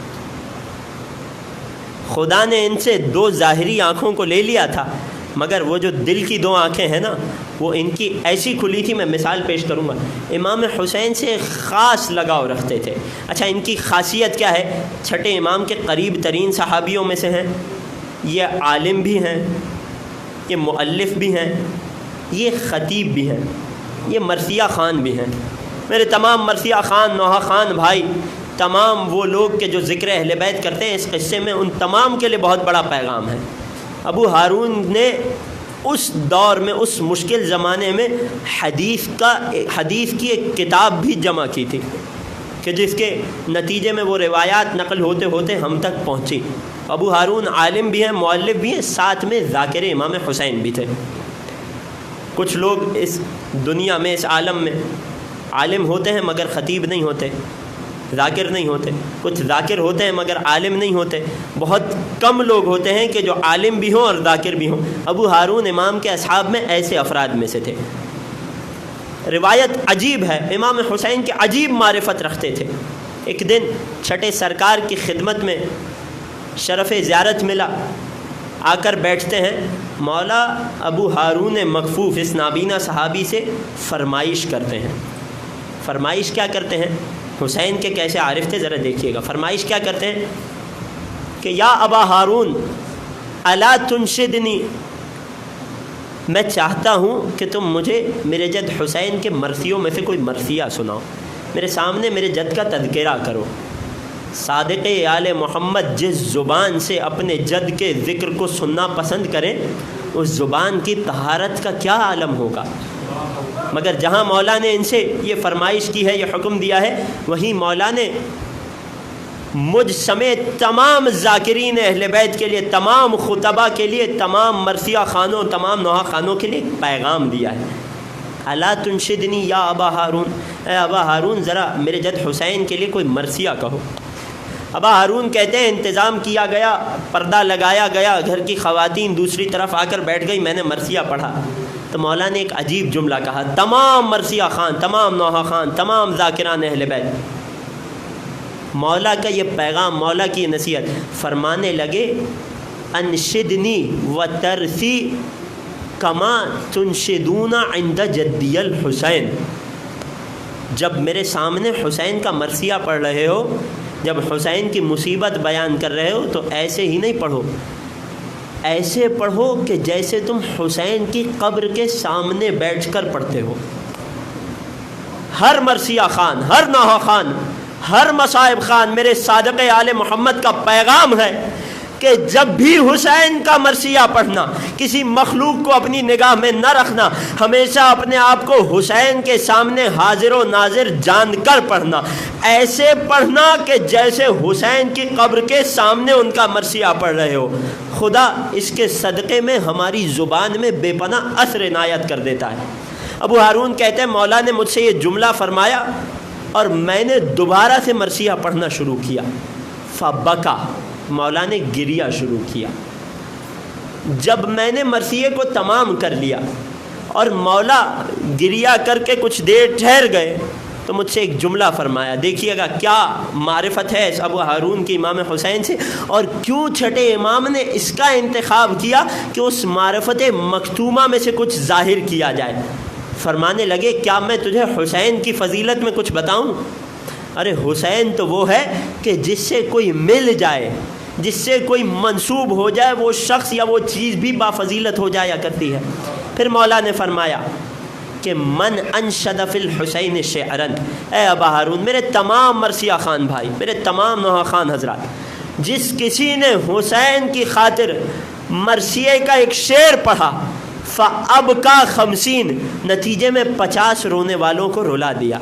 خدا نے ان سے 2 ظاہری آنکھوں کو لے لیا تھا، مگر وہ جو دل کی 2 آنکھیں ہیں نا، وہ ان کی ایسی کھلی تھی۔ میں مثال پیش کروں گا، امام حسین سے خاص لگاؤ رکھتے تھے۔ اچھا، ان کی خاصیت کیا ہے؟ چھٹے امام کے قریب ترین صحابیوں میں سے ہیں، یہ عالم بھی ہیں، یہ مؤلف بھی ہیں، یہ خطیب بھی ہیں، یہ مرثیہ خان بھی ہیں۔ میرے تمام مرثیہ خان، نوحہ خان بھائی، تمام وہ لوگ کہ جو ذکر اہل بیت کرتے ہیں اس قصے میں، ان تمام کے لیے بہت بڑا پیغام ہے۔ ابو ہارون نے اس دور میں، اس مشکل زمانے میں حدیث کی ایک کتاب بھی جمع کی تھی کہ جس کے نتیجے میں وہ روایات نقل ہوتے ہوتے ہم تک پہنچی۔ ابو ہارون عالم بھی ہیں، مؤلف بھی ہیں، ساتھ میں ذاکر امام حسین بھی تھے۔ کچھ لوگ اس دنیا میں، اس عالم میں عالم ہوتے ہیں مگر خطیب نہیں ہوتے، ذاکر نہیں ہوتے۔ کچھ ذاکر ہوتے ہیں مگر عالم نہیں ہوتے۔ بہت کم لوگ ہوتے ہیں کہ جو عالم بھی ہوں اور ذاکر بھی ہوں۔ ابو ہارون امام کے اصحاب میں ایسے افراد میں سے تھے۔ روایت عجیب ہے، امام حسین کی عجیب معرفت رکھتے تھے۔ ایک دن چھٹے سرکار کی خدمت میں شرف زیارت ملا، آ کر بیٹھتے ہیں۔ مولا ابو ہارون مکفوف اس نابینا صحابی سے فرمائش کرتے ہیں۔ فرمائش کیا کرتے ہیں؟ حسین کے کیسے عارف تھے ذرا دیکھیے گا۔ فرمائش کیا کرتے ہیں کہ یا ابا ہارون الا تنشدنی، میں چاہتا ہوں کہ تم مجھے میرے جد حسین کے مرثیوں میں سے کوئی مرثیہ سناؤ، میرے سامنے میرے جد کا تذکرہ کرو۔ صادق آل محمد جس زبان سے اپنے جد کے ذکر کو سننا پسند کریں، اس زبان کی طہارت کا کیا عالم ہوگا۔ مگر جہاں مولا نے ان سے یہ فرمائش کی ہے، یہ حکم دیا ہے، وہیں مولا نے مجھ سمیت تمام ذاکرین اہل بیت کے لیے، تمام خطبہ کے لیے، تمام مرثیہ خانوں، تمام نوحہ خانوں کے لیے ایک پیغام دیا ہے۔ الا تنشدنی یا ابا ہارون، اے ابا ہارون ذرا میرے جد حسین کے لیے کوئی مرثیہ کہو۔ ابا ہارون کہتے ہیں انتظام کیا گیا، پردہ لگایا گیا، گھر کی خواتین دوسری طرف آ کر بیٹھ گئی، میں نے مرثیہ پڑھا تو مولا نے ایک عجیب جملہ کہا۔ تمام مرثیہ خان، تمام نوحہ خان، تمام ذاکران اہل بیت، مولا کا یہ پیغام، مولا کی نصیحت، فرمانے لگے انشدنی و ترثی کما تنشدون عند جدی الحسین، جب میرے سامنے حسین کا مرثیہ پڑھ رہے ہو، جب حسین کی مصیبت بیان کر رہے ہو، تو ایسے ہی نہیں پڑھو، ایسے پڑھو کہ جیسے تم حسین کی قبر کے سامنے بیٹھ کر پڑھتے ہو۔ ہر مرثیہ خان، ہر نوحہ خان، ہر مصائب خان، میرے صادق آل محمد کا پیغام ہے کہ جب بھی حسین کا مرثیہ پڑھنا، کسی مخلوق کو اپنی نگاہ میں نہ رکھنا، ہمیشہ اپنے آپ کو حسین کے سامنے حاضر و ناظر جان کر پڑھنا، ایسے پڑھنا کہ جیسے حسین کی قبر کے سامنے ان کا مرثیہ پڑھ رہے ہو۔ خدا اس کے صدقے میں ہماری زبان میں بے پناہ اثر عنایت کر دیتا ہے۔ ابو ہارون کہتے ہیں مولا نے مجھ سے یہ جملہ فرمایا اور میں نے دوبارہ سے مرثیہ پڑھنا شروع کیا۔ فبکا، مولا نے گریہ شروع کیا۔ جب میں نے مرثیے کو تمام کر لیا اور مولا گریہ کر کے کچھ دیر ٹھہر گئے تو مجھ سے ایک جملہ فرمایا۔ دیکھیے گا کیا معرفت ہے اس ابو ہارون کی امام حسین سے، اور کیوں چھٹے امام نے اس کا انتخاب کیا کہ اس معرفت مکتومہ میں سے کچھ ظاہر کیا جائے۔ فرمانے لگے کیا میں تجھے حسین کی فضیلت میں کچھ بتاؤں؟ ارے حسین تو وہ ہے کہ جس سے کوئی مل جائے، جس سے کوئی منسوب ہو جائے، وہ شخص یا وہ چیز بھی بافضیلت ہو جایا کرتی ہے۔ پھر مولا نے فرمایا کہ من انشد فی الحسین شعرا، اے ابا ہارون، میرے تمام مرثیہ خان بھائی، میرے تمام نوحہ خان حضرات، جس کسی نے حسین کی خاطر مرثیے کا ایک شعر پڑھا، فَأَبْكَى 50، نتیجے میں 50 رونے والوں کو رلا دیا،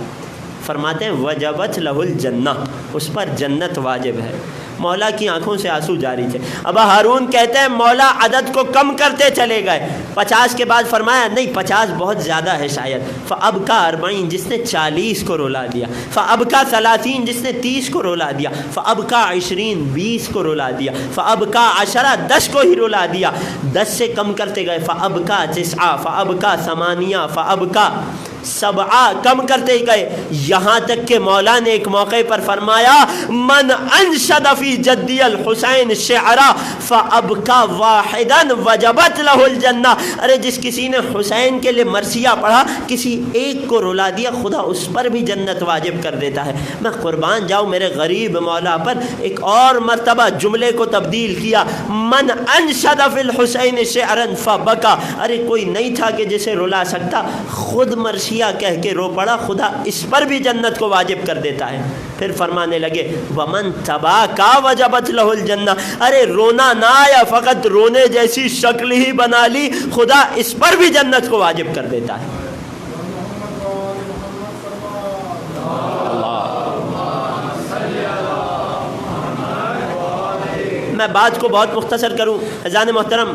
فرماتے ہیں وجبت لہ الجنہ، اس پر جنت واجب ہے۔ مولا کی آنکھوں سے آنسو جاری تھے۔ ابا ہارون کہتے ہیں مولا عدد کو کم کرتے چلے گئے، 50 کے بعد فرمایا نہیں 50 بہت زیادہ ہے شاید، فَأَبْكَى 40، جس نے 40 کو رلا دیا، فَأَبْكَى 30، جس نے 30 کو رلا دیا، فَأَبْكَى 20، 20 کو رلا دیا، فَأَبْكَى 10، 10 کو ہی رلا دیا، 10 سے کم کرتے گئے، فَأَبْكَى 9، فَأَبْكَى 8، فَأَبْكَى 7، کم کرتے گئے، یہاں تک کہ مولا نے ایک موقع پر فرمایا من انشد فی جدی الحسین شعرا فابکا واحدا وجبت لہ الجنہ، ارے جس کسی نے حسین کے لیے مرثیہ پڑھا، کسی ایک کو رلا دیا، خدا اس پر بھی جنت واجب کر دیتا ہے۔ میں قربان جاؤں میرے غریب مولا پر، ایک اور مرتبہ جملے کو تبدیل کیا، من انشد فی الحسین شعرا فبکا، ارے کوئی نہیں تھا کہ جسے رلا سکتا، خود مرثیہ کہہ کے رو پڑا، خدا اس پر بھی جنت کو واجب کر دیتا ہے۔ پھر فرمانے لگے ومن تباکا وجبت لہ الجنہ، ارے رونا نہ آیا، فقط رونے جیسی شکل ہی بنا لی، خدا اس پر بھی جنت کو واجب کر دیتا ہے۔ میں بات کو بہت مختصر کروں، اذان محترم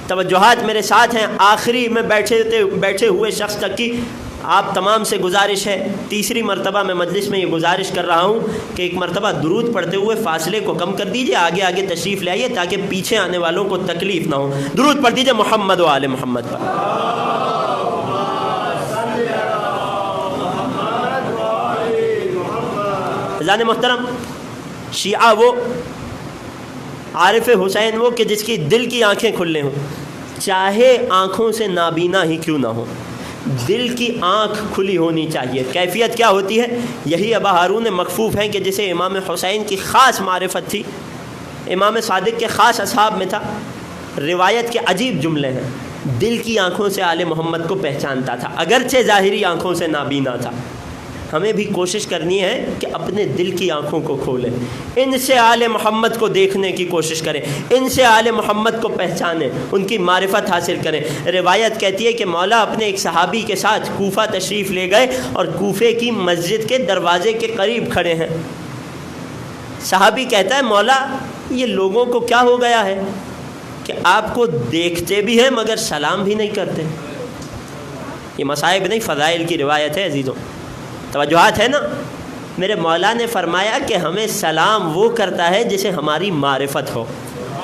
توجہات میرے ساتھ ہیں، آخری میں بیٹھے ہوئے شخص تک کی آپ تمام سے گزارش ہے، تیسری مرتبہ میں مجلس میں یہ گزارش کر رہا ہوں کہ ایک مرتبہ درود پڑھتے ہوئے فاصلے کو کم کر دیجئے، آگے آگے تشریف لے آئیے تاکہ پیچھے آنے والوں کو تکلیف نہ ہو۔ درود پڑھ دیجئے محمد و آل محمد پر۔ اذان محترم، شیعہ وہ، عارف حسین وہ کہ جس کی دل کی آنکھیں کھلے ہوں، چاہے آنکھوں سے نابینا ہی کیوں نہ ہو، دل کی آنکھ کھلی ہونی چاہیے۔ کیفیت کیا ہوتی ہے؟ یہی ابا ہارون مخفوف ہیں کہ جسے امام حسین کی خاص معرفت تھی، امام صادق کے خاص اصحاب میں تھا، روایت کے عجیب جملے ہیں، دل کی آنکھوں سے آل محمد کو پہچانتا تھا، اگرچہ ظاہری آنکھوں سے نابینا تھا۔ ہمیں بھی کوشش کرنی ہے کہ اپنے دل کی آنکھوں کو کھولیں، ان سے آل محمد کو دیکھنے کی کوشش کریں، ان سے آل محمد کو پہچانیں، ان کی معرفت حاصل کریں۔ روایت کہتی ہے کہ مولا اپنے ایک صحابی کے ساتھ کوفہ تشریف لے گئے اور کوفے کی مسجد کے دروازے کے قریب کھڑے ہیں۔ صحابی کہتا ہے مولا یہ لوگوں کو کیا ہو گیا ہے کہ آپ کو دیکھتے بھی ہیں مگر سلام بھی نہیں کرتے؟ یہ مصائب نہیں، فضائل کی روایت ہے عزیزوں، توجہات ہے نا۔ میرے مولا نے فرمایا کہ ہمیں سلام وہ کرتا ہے جسے ہماری معرفت ہو۔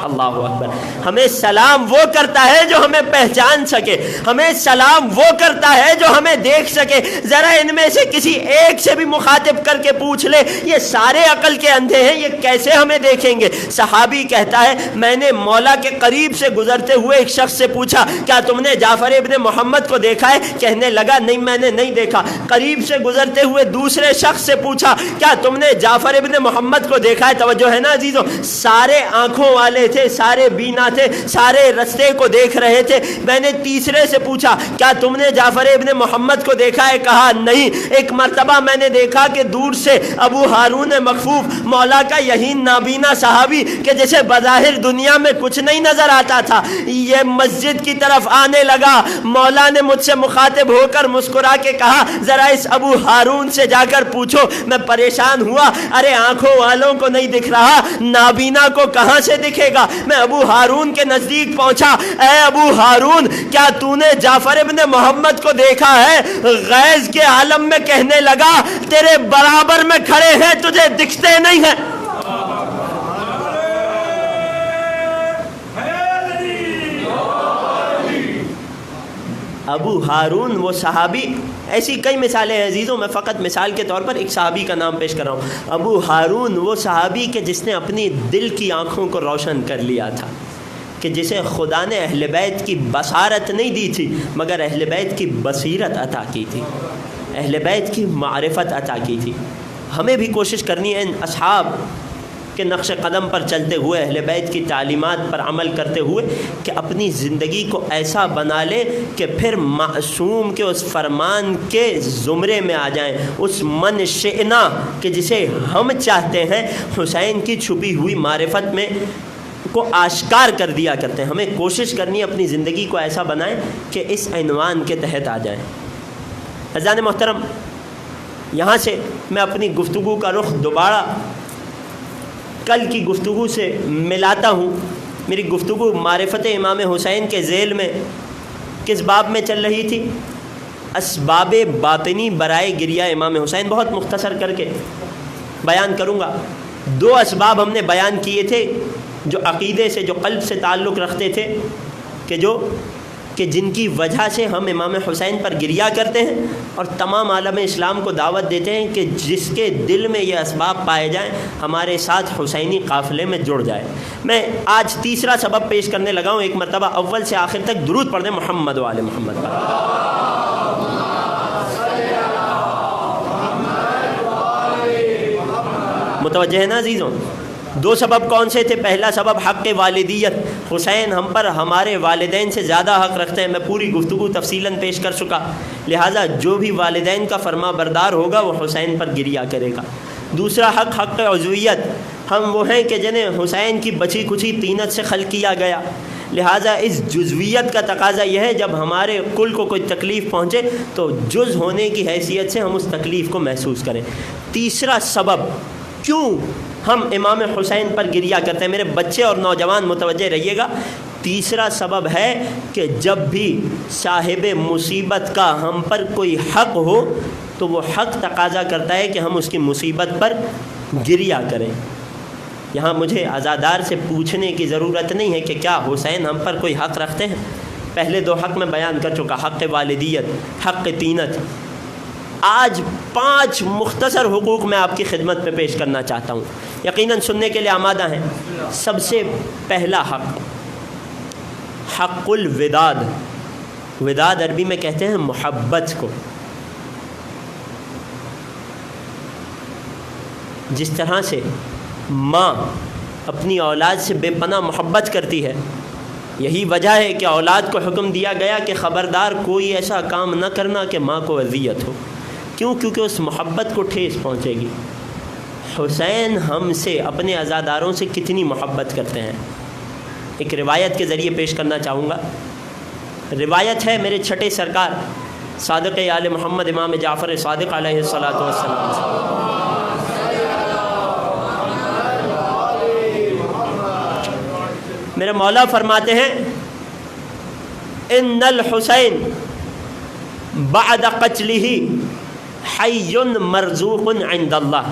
اللہ اکبر، ہمیں سلام وہ کرتا ہے جو ہمیں پہچان سکے، ہمیں سلام وہ کرتا ہے جو ہمیں دیکھ سکے۔ ذرا ان میں سے کسی ایک سے بھی مخاطب کر کے پوچھ لے، یہ سارے عقل کے اندھے ہیں، یہ کیسے ہمیں دیکھیں گے؟ صحابی کہتا ہے میں نے مولا کے قریب سے گزرتے ہوئے ایک شخص سے پوچھا کیا تم نے جعفر ابن محمد کو دیکھا ہے؟ کہنے لگا نہیں میں نے نہیں دیکھا۔ قریب سے گزرتے ہوئے دوسرے شخص سے پوچھا کیا تم نے جعفر ابن محمد کو دیکھا ہے؟ توجہ ہے نا عزیزوں، سارے آنکھوں والے تھے، سارے بینا تھے، سارے رستے کو دیکھ رہے تھے۔ میں نے تیسرے سے پوچھا کیا تم نے جعفر ابن محمد کو دیکھا ہے؟ کہا نہیں۔ ایک مرتبہ میں نے دیکھا کہ دور سے ابو ہارون مخفوف، مولا کا یہی نابینا صحابی کہ جسے بظاہر دنیا میں کچھ نہیں نظر آتا تھا، یہ مسجد کی طرف آنے لگا۔ مولا نے مجھ سے مخاطب ہو کر مسکرا کے کہا ذرا اس ابو ہارون سے جا کر پوچھو۔ میں پریشان ہوا، ارے آنکھوں والوں کو نہیں دکھ رہا، نابینا کو کہاں سے دکھے گا؟ میں ابو ہارون کے نزدیک پہنچا، اے ابو ہارون کیا تو نے جعفر ابن محمد کو دیکھا ہے؟ غیظ کے عالم میں کہنے لگا تیرے برابر میں کھڑے ہیں، تجھے دکھتے نہیں ہیں۔ ابو ہارون وہ صحابی، ایسی کئی مثالیں ہیں عزیزوں، میں فقط مثال کے طور پر ایک صحابی کا نام پیش کر رہا ہوں۔ ابو ہارون وہ صحابی کہ جس نے اپنی دل کی آنکھوں کو روشن کر لیا تھا، کہ جسے خدا نے اہل بیت کی بصارت نہیں دی تھی مگر اہل بیت کی بصیرت عطا کی تھی، اہل بیت کی معرفت عطا کی تھی۔ ہمیں بھی کوشش کرنی ہے ان اصحاب کے نقش قدم پر چلتے ہوئے، اہل بیت کی تعلیمات پر عمل کرتے ہوئے، کہ اپنی زندگی کو ایسا بنا لے کہ پھر معصوم کے اس فرمان کے زمرے میں آ جائیں، اس من شئنا کہ جسے ہم چاہتے ہیں حسین کی چھپی ہوئی معرفت میں کو آشکار کر دیا کرتے ہیں۔ ہمیں کوشش کرنی ہے اپنی زندگی کو ایسا بنائیں کہ اس عنوان کے تحت آ جائیں۔ عزیزان محترم، یہاں سے میں اپنی گفتگو کا رخ دوبارہ کل کی گفتگو سے ملاتا ہوں۔ میری گفتگو معرفت امام حسین کے ذیل میں کس باب میں چل رہی تھی؟ اسباب باطنی برائے گریہ امام حسین۔ بہت مختصر کر کے بیان کروں گا۔ 2 اسباب ہم نے بیان کیے تھے جو عقیدے سے، جو قلب سے تعلق رکھتے تھے، کہ جن کی وجہ سے ہم امام حسین پر گریہ کرتے ہیں اور تمام عالم اسلام کو دعوت دیتے ہیں کہ جس کے دل میں یہ اسباب پائے جائیں ہمارے ساتھ حسینی قافلے میں جڑ جائے۔ میں آج تیسرا سبب پیش کرنے لگا ہوں۔ ایک مرتبہ اول سے آخر تک درود پڑھ دیں محمد و آل محمد پر۔ متوجہ ہے نا عزیزوں؟ 2 سبب کون سے تھے؟ پہلا سبب حق والدیت، حسین ہم پر ہمارے والدین سے زیادہ حق رکھتے ہیں۔ میں پوری گفتگو تفصیلاً پیش کر چکا، لہٰذا جو بھی والدین کا فرما بردار ہوگا وہ حسین پر گریہ کرے گا۔ دوسرا حق، حق عضویت، ہم وہ ہیں کہ جنہیں حسین کی بچی کچی طینت سے خلق کیا گیا، لہٰذا اس جزویت کا تقاضا یہ ہے جب ہمارے کل کو کوئی تکلیف پہنچے تو جز ہونے کی حیثیت سے ہم اس تکلیف کو محسوس کریں۔ تیسرا سبب کیوں ہم امام حسین پر گریہ کرتے ہیں، میرے بچے اور نوجوان متوجہ رہیے گا، تیسرا سبب ہے کہ جب بھی صاحب مصیبت کا ہم پر کوئی حق ہو تو وہ حق تقاضا کرتا ہے کہ ہم اس کی مصیبت پر گریہ کریں۔ یہاں مجھے عزادار سے پوچھنے کی ضرورت نہیں ہے کہ کیا حسین ہم پر کوئی حق رکھتے ہیں۔ پہلے 2 حق میں بیان کر چکا، حق والدیت، حق طینت۔ آج 5 مختصر حقوق میں آپ کی خدمت پہ پیش کرنا چاہتا ہوں، یقیناً سننے کے لیے آمادہ ہیں۔ سب سے پہلا حق، حق الوداد۔ وداد عربی میں کہتے ہیں محبت کو۔ جس طرح سے ماں اپنی اولاد سے بے پناہ محبت کرتی ہے، یہی وجہ ہے کہ اولاد کو حکم دیا گیا کہ خبردار کوئی ایسا کام نہ کرنا کہ ماں کو اذیت ہو۔ کیوں؟ کیونکہ اس محبت کو ٹھیس پہنچے گی۔ حسین ہم سے، اپنے عزاداروں سے کتنی محبت کرتے ہیں، ایک روایت کے ذریعے پیش کرنا چاہوں گا۔ روایت ہے میرے چھٹے سرکار صادق آل محمد امام جعفر صادق علیہ الصلاۃ والسلام سے، میرے مولا فرماتے ہیں ان الحسین بعد قتلہ حی مرزوق عند اللہ۔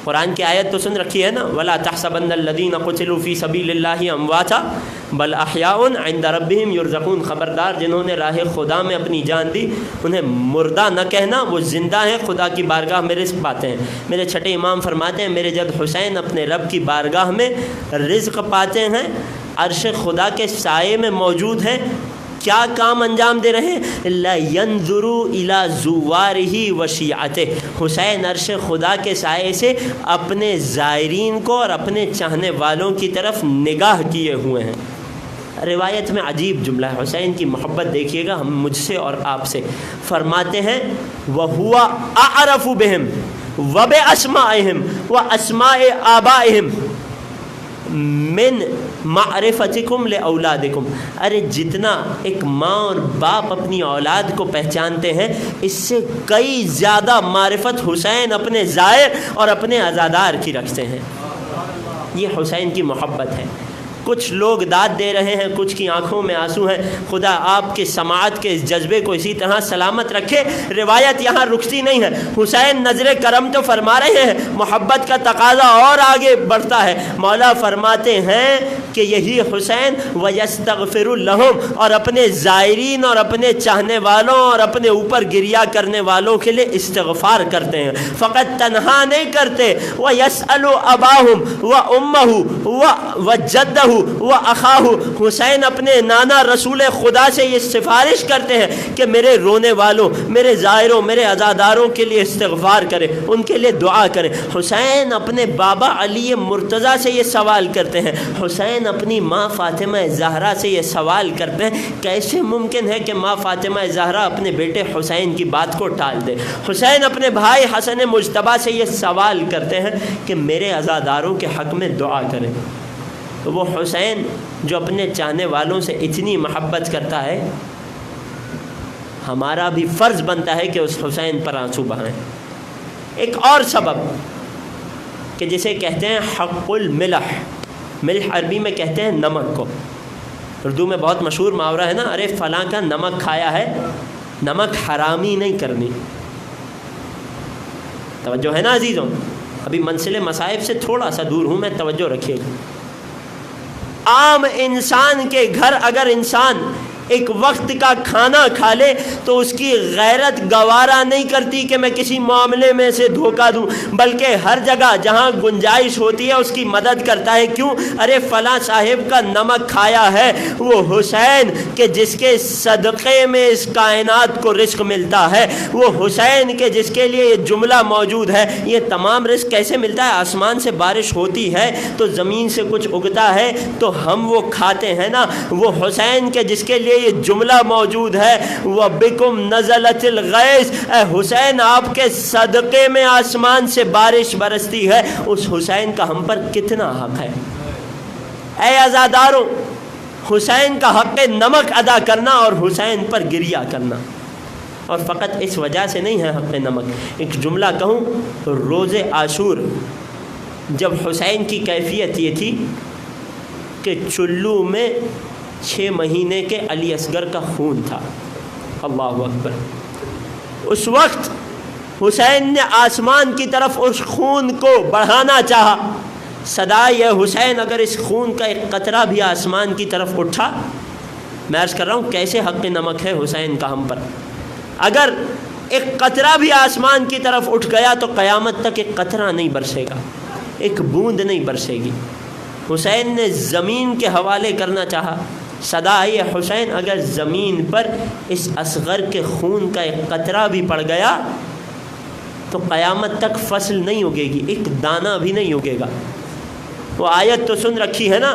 قرآن کی آیت تو سن رکھی ہے نا، وَلَا تَحْسَبَنَّ الَّذِينَ قُتِلُوا فِي سَبِيلِ اللَّهِ أَمْوَاتًا بَلْ أَحْيَاءٌ عِندَ رَبِّهِمْ يُرْزَقُونَ۔ خبردار جنہوں نے راہ خدا میں اپنی جان دی انہیں مردہ نہ کہنا، وہ زندہ ہیں، خدا کی بارگاہ میں رزق پاتے ہیں۔ میرے چھٹے امام فرماتے ہیں میرے جد حسین اپنے رب کی بارگاہ میں رزق پاتے ہیں، عرش خدا کے سائے میں موجود ہیں۔ کیا کام انجام دے رہے ہیں؟ لا ينظروا الى زوارہ و شیعتہ۔ حسین عرش خدا کے سائے سے اپنے زائرین کو اور اپنے چاہنے والوں کی طرف نگاہ کیے ہوئے ہیں۔ روایت میں عجیب جملہ ہے، حسین کی محبت دیکھیے گا ہم مجھ سے اور آپ سے۔ فرماتے ہیں وَهُوَ أَعْرَفُ بِهِمْ وَبِأَسْمَائِهِمْ وَأَسْمَاءِ آبَائِهِمْ من معرفتکم لأولادکم۔ ارے جتنا ایک ماں اور باپ اپنی اولاد کو پہچانتے ہیں، اس سے کئی زیادہ معرفت حسین اپنے زائر اور اپنے عزادار کی رکھتے ہیں۔ یہ حسین کی محبت ہے۔ کچھ لوگ داد دے رہے ہیں، کچھ کی آنکھوں میں آنسو ہیں، خدا آپ کے سماعت کے اس جذبے کو اسی طرح سلامت رکھے۔ روایت یہاں رکتی نہیں ہے، حسین نظر کرم تو فرما رہے ہیں، محبت کا تقاضا اور آگے بڑھتا ہے۔ مولا فرماتے ہیں کہ یہی حسین وَيَسْتَغْفِرُ لَهُمْ اور اپنے زائرین اور اپنے چاہنے والوں اور اپنے اوپر گریا کرنے والوں کے لیے استغفار کرتے ہیں. فقط تنہا نہیں کرتے، وَيَسْأَلُ أَبَاهُمْ وَأُمَّهُ وَجَدَّهُ وَأَخَاهُ، حسین اپنے نانا رسول خدا سے یہ سفارش کرتے ہیں کہ میرے رونے والوں، میرے زائروں، میرے عزاداروں کے لیے استغفار کریں، ان کے لیے دعا کریں. حسین اپنے بابا علی مرتضیٰ سے یہ سوال کرتے ہیں، حسین اپنی ماں فاطمہ زہرا سے یہ سوال کرتے ہیں. کیسے ممکن ہے کہ ماں فاطمہ زہرا اپنے بیٹے حسین کی بات کو ٹال دے؟ حسین اپنے بھائی حسن مجتبیٰ سے یہ سوال کرتے ہیں کہ میرے عزاداروں کے حق میں دعا کریں. تو وہ حسین جو اپنے چاہنے والوں سے اتنی محبت کرتا ہے، ہمارا بھی فرض بنتا ہے کہ اس حسین پر آنسو بہائیں. ایک اور سبب کہ جسے کہتے ہیں حق الملح، ملح عربی میں کہتے ہیں نمک کو. اردو میں بہت مشہور محاورہ ہے نا، ارے فلاں کا نمک کھایا ہے. نمک حرامی نہیں کرنی. توجہ ہے نا عزیزوں، ابھی منزل مصائب سے تھوڑا سا دور ہوں میں، توجہ رکھیے گا. عام انسان کے گھر اگر انسان ایک وقت کا کھانا کھا لے تو اس کی غیرت گوارا نہیں کرتی کہ میں کسی معاملے میں سے دھوکہ دوں، بلکہ ہر جگہ جہاں گنجائش ہوتی ہے اس کی مدد کرتا ہے. کیوں؟ ارے فلاں صاحب کا نمک کھایا ہے، وہ حسین کہ جس کے صدقے میں اس کائنات کو رزق ملتا ہے، وہ حسین کہ جس کے لیے یہ جملہ موجود ہے. یہ تمام رزق کیسے ملتا ہے؟ آسمان سے بارش ہوتی ہے تو زمین سے کچھ اگتا ہے تو ہم وہ کھاتے ہیں نا. وہ حسین کے جس کے لیے یہ جملہ موجود ہے، وَبِكُمْ نَزَلَتِ الْغَيْثُ، اے حسین آپ کے صدقے میں آسمان سے بارش برستی ہے. اس حسین کا ہم پر کتنا حق ہے؟ اے عزاداروں، حسین کا حق نمک ادا کرنا اور حسین پر گریہ کرنا. اور فقط اس وجہ سے نہیں ہے حق نمک. ایک جملہ کہوں، روز عاشور جب حسین کی کیفیت یہ تھی کہ چلو میں 6 مہینے کے علی اصغر کا خون تھا. اللہ اکبر. اس وقت حسین نے آسمان کی طرف اس خون کو بڑھانا چاہا. صدائے حسین اگر اس خون کا ایک قطرہ بھی آسمان کی طرف اٹھا، میں عرض کر رہا ہوں کیسے حق نمک ہے حسین کا ہم پر. اگر ایک قطرہ بھی آسمان کی طرف اٹھ گیا تو قیامت تک ایک قطرہ نہیں برسے گا، ایک بوند نہیں برسے گی. حسین نے زمین کے حوالے کرنا چاہا. صدائے حسین اگر زمین پر اس اصغر کے خون کا ایک قطرہ بھی پڑ گیا تو قیامت تک فصل نہیں اگے گی، ایک دانہ بھی نہیں اگے گا. وہ آیت تو سن رکھی ہے نا،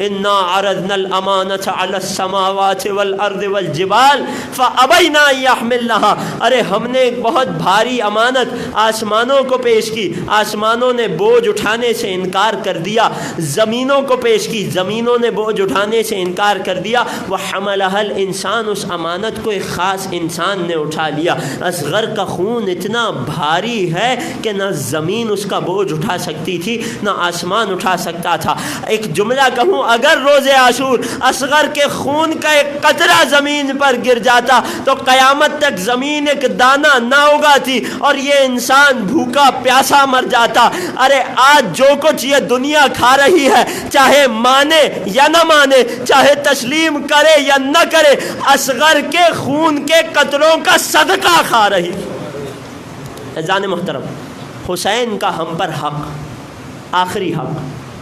انا عرضنا الامانۃ علی السماوات والارض والجبال فابینا ان یحملنها. ارے ہم نے ایک بہت بھاری امانت آسمانوں کو پیش کی، آسمانوں نے بوجھ اٹھانے سے انکار کر دیا. زمینوں کو پیش کی، زمینوں نے بوجھ اٹھانے سے انکار کر دیا. وحملها الانسان، اس امانت کو ایک خاص انسان نے اٹھا لیا. اصغر کا خون اتنا بھاری ہے کہ نہ زمین اس کا بوجھ اٹھا سکتی تھی، نہ آسمان اٹھا سکتا تھا. ایک جملہ کہوں، اگر روز عاشور اصغر کے خون کا ایک قطرہ زمین پر گر جاتا تو قیامت تک زمین ایک دانہ نہ اگاتی اور یہ انسان بھوکا پیاسا مر جاتا. ارے آج جو کچھ یہ دنیا کھا رہی ہے، چاہے مانے یا نہ مانے، چاہے تسلیم کرے یا نہ کرے، اصغر کے خون کے قطروں کا صدقہ کھا رہی. عزیزان محترم، حسین کا ہم پر حق، آخری حق.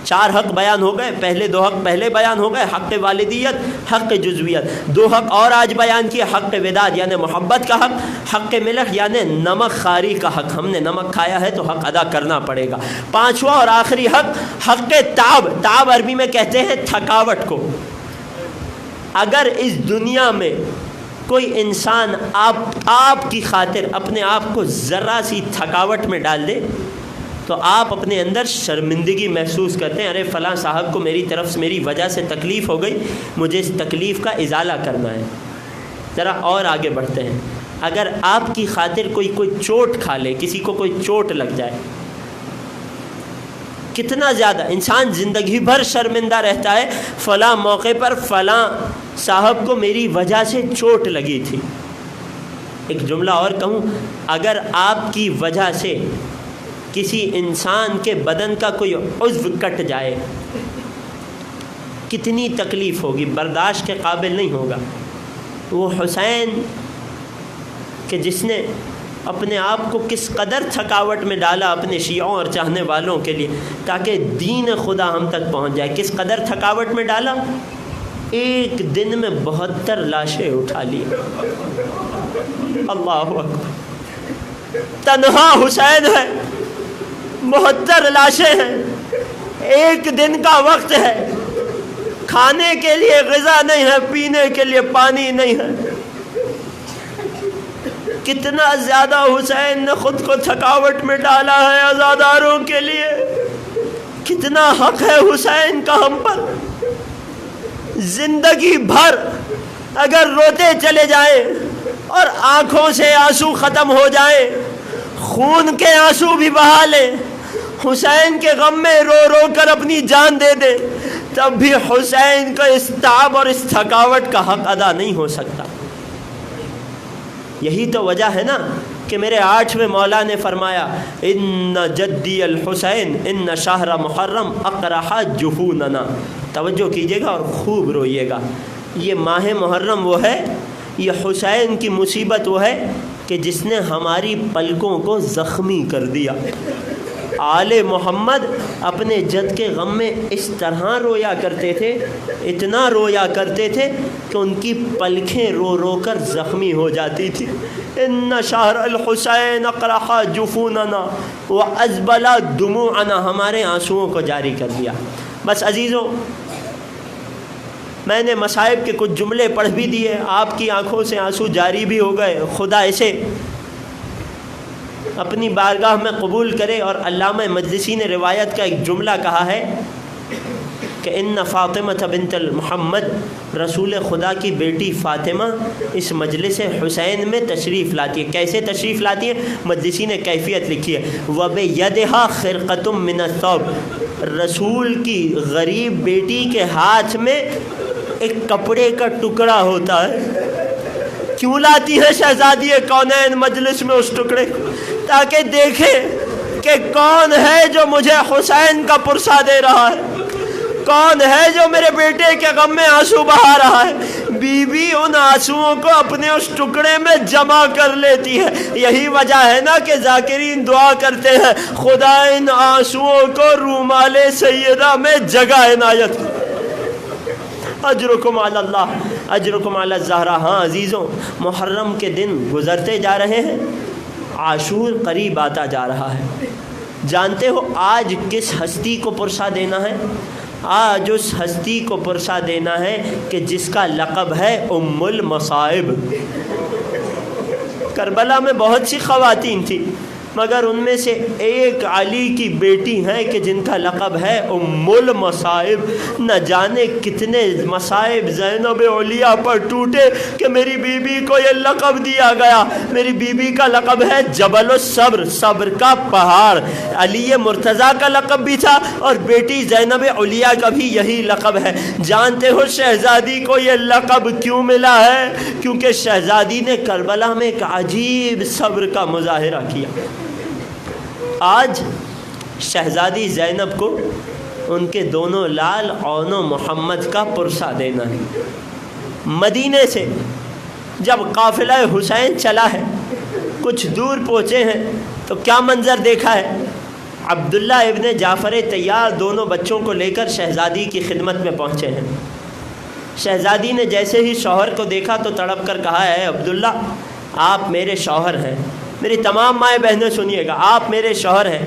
4 حق بیان ہو گئے، پہلے 2 حق پہلے بیان ہو گئے، حق والدیت، حق جزویت. 2 حق اور آج بیان کیے، حق وداد یعنی محبت کا حق، حق ملح یعنی نمک خواری کا حق. ہم نے نمک کھایا ہے تو حق ادا کرنا پڑے گا. 5واں اور آخری حق، حق تعب. تعب عربی میں کہتے ہیں تھکاوٹ کو. اگر اس دنیا میں کوئی انسان آپ کی خاطر اپنے آپ کو ذرا سی تھکاوٹ میں ڈال دے تو آپ اپنے اندر شرمندگی محسوس کرتے ہیں، ارے فلاں صاحب کو میری طرف سے میری وجہ سے تکلیف ہو گئی، مجھے اس تکلیف کا ازالہ کرنا ہے. ذرا اور آگے بڑھتے ہیں. اگر آپ کی خاطر کوئی چوٹ کھا لے، کسی کو کوئی چوٹ لگ جائے، کتنا زیادہ انسان زندگی بھر شرمندہ رہتا ہے، فلاں موقع پر فلاں صاحب کو میری وجہ سے چوٹ لگی تھی. ایک جملہ اور کہوں، اگر آپ کی وجہ سے کسی انسان کے بدن کا کوئی عضو کٹ جائے، کتنی تکلیف ہوگی، برداشت کے قابل نہیں ہوگا۔ وہ حسین کہ جس نے اپنے آپ کو کس قدر تھکاوٹ میں ڈالا اپنے شیعوں اور چاہنے والوں کے لیے تاکہ دین خدا ہم تک پہنچ جائے، کس قدر تھکاوٹ میں ڈالا، ایک دن میں 72 لاشیں اٹھا لی۔ اللہ اکبر، تنہا حسین ہے، 72 لاشیں ہیں، ایک دن کا وقت ہے، کھانے کے لیے غذا نہیں ہے، پینے کے لیے پانی نہیں ہے۔ کتنا زیادہ حسین نے خود کو تھکاوٹ میں ڈالا ہے عزاداروں کے لیے، کتنا حق ہے حسین کا ہم پر۔ زندگی بھر اگر روتے چلے جائیں اور آنکھوں سے آنسو ختم ہو جائیں، خون کے آنسو بھی بہا لیں، حسین کے غم میں رو رو کر اپنی جان دے دیں، تب بھی حسین کا اس تعب اور اس تھکاوٹ کا حق ادا نہیں ہو سکتا۔ یہی تو وجہ ہے نا کہ میرے 8ویں مولا نے فرمایا ان جدی الحسین ان شہر محرم اقرح جفوننا۔ توجہ کیجیے گا اور خوب روئیے گا۔ یہ ماہ محرم وہ ہے، یہ حسین کی مصیبت وہ ہے کہ جس نے ہماری پلکوں کو زخمی کر دیا۔ آل محمد اپنے جد کے غم میں اس طرح رویا کرتے تھے، اتنا رویا کرتے تھے کہ ان کی پلکیں رو رو کر زخمی ہو جاتی تھی۔ ان شہر الحسین اقرح جفوننا وازبل دموعنا، ہمارے آنسوؤں کو جاری کر دیا۔ بس عزیزوں، میں نے مصائب کے کچھ جملے پڑھ بھی دیے، آپ کی آنکھوں سے آنسو جاری بھی ہو گئے۔ خدا اسے اپنی بارگاہ میں قبول کرے۔ اور علامہ مجلسی نے روایت کا ایک جملہ کہا ہے کہ ان فاطمہ بنت محمد، رسول خدا کی بیٹی فاطمہ اس مجلس حسین میں تشریف لاتی ہے۔ کیسے تشریف لاتی ہے؟ مجلسی نے کیفیت لکھی ہے وَبِيَدِهَا خِرْقَةٌ مِّنَ الثَّوْبِ، رسول کی غریب بیٹی کے ہاتھ میں ایک کپڑے کا ٹکڑا ہوتا ہے۔ کیوں لاتی ہے شہزادی کونین مجلس میں اس ٹکڑے کو؟ تاکہ دیکھے کہ کون ہے جو مجھے حسین کا پرسہ دے رہا ہے، کون ہے جو میرے بیٹے کے غم میں آنسو بہا رہا ہے۔ بی بی ان آنسوؤں کو اپنے اس ٹکڑے میں جمع کر لیتی ہے۔ یہی وجہ ہے نا کہ ذاکرین دعا کرتے ہیں خدا ان آنسوؤں کو رومال سیدہ میں جگہ عنایت۔ اجرکم علی اللہ، اجرکم علی الزہرا۔ ہاں عزیزوں، محرم کے دن گزرتے جا رہے ہیں، عاشور قریب آتا جا رہا ہے۔ جانتے ہو آج کس ہستی کو پرسہ دینا ہے؟ آج اس ہستی کو پرسہ دینا ہے کہ جس کا لقب ہے ام المصائب۔ کربلا میں بہت سی خواتین تھیں، مگر ان میں سے ایک علی کی بیٹی ہیں کہ جن کا لقب ہے ام المصائب۔ نہ جانے کتنے مصائب زینب علیہ پر ٹوٹے کہ میری بی بی کو یہ لقب دیا گیا۔ میری بی بی کا لقب ہے جبل الصبر، صبر کا پہاڑ۔ علی مرتضیٰ کا لقب بھی تھا اور بیٹی زینب علیہ کا بھی یہی لقب ہے۔ جانتے ہو شہزادی کو یہ لقب کیوں ملا ہے؟ کیونکہ شہزادی نے کربلا میں ایک عجیب صبر کا مظاہرہ کیا۔ آج شہزادی زینب کو ان کے دونوں لال عون و محمد کا پرسہ دینا ہے۔ مدینے سے جب قافلہ حسین چلا ہے، کچھ دور پہنچے ہیں تو کیا منظر دیکھا ہے؟ عبداللہ ابن جعفر طیار دونوں بچوں کو لے کر شہزادی کی خدمت میں پہنچے ہیں۔ شہزادی نے جیسے ہی شوہر کو دیکھا تو تڑپ کر کہا ہے عبداللہ آپ میرے شوہر ہیں۔ میری تمام مائیں بہنیں سنیے گا، آپ میرے شوہر ہیں،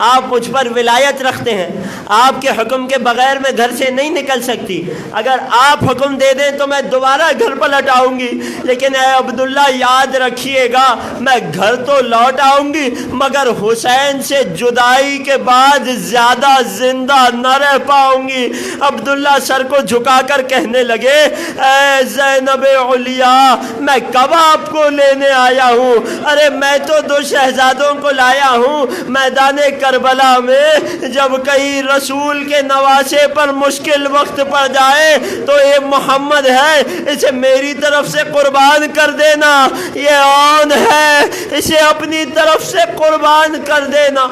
آپ مجھ پر ولایت رکھتے ہیں، آپ کے حکم کے بغیر میں گھر سے نہیں نکل سکتی، اگر آپ حکم دے دیں تو میں دوبارہ گھر پلٹ آؤں گی، لیکن اے عبداللہ یاد رکھیے گا میں گھر تو لوٹ آؤں گی مگر حسین سے جدائی کے بعد زیادہ زندہ نہ رہ پاؤں گی۔ عبداللہ سر کو جھکا کر کہنے لگے اے زینب علیہ میں کب آپ کو لینے آیا ہوں؟ ارے میں تو 2 شہزادوں کو لایا ہوں میدان کربلا میں۔ جب کہیں رسول کے نواسے پر مشکل وقت پڑ جائے تو یہ محمد ہے، اسے میری طرف سے قربان کر دینا، یہ عون ہے، اسے اپنی طرف سے قربان کر دینا۔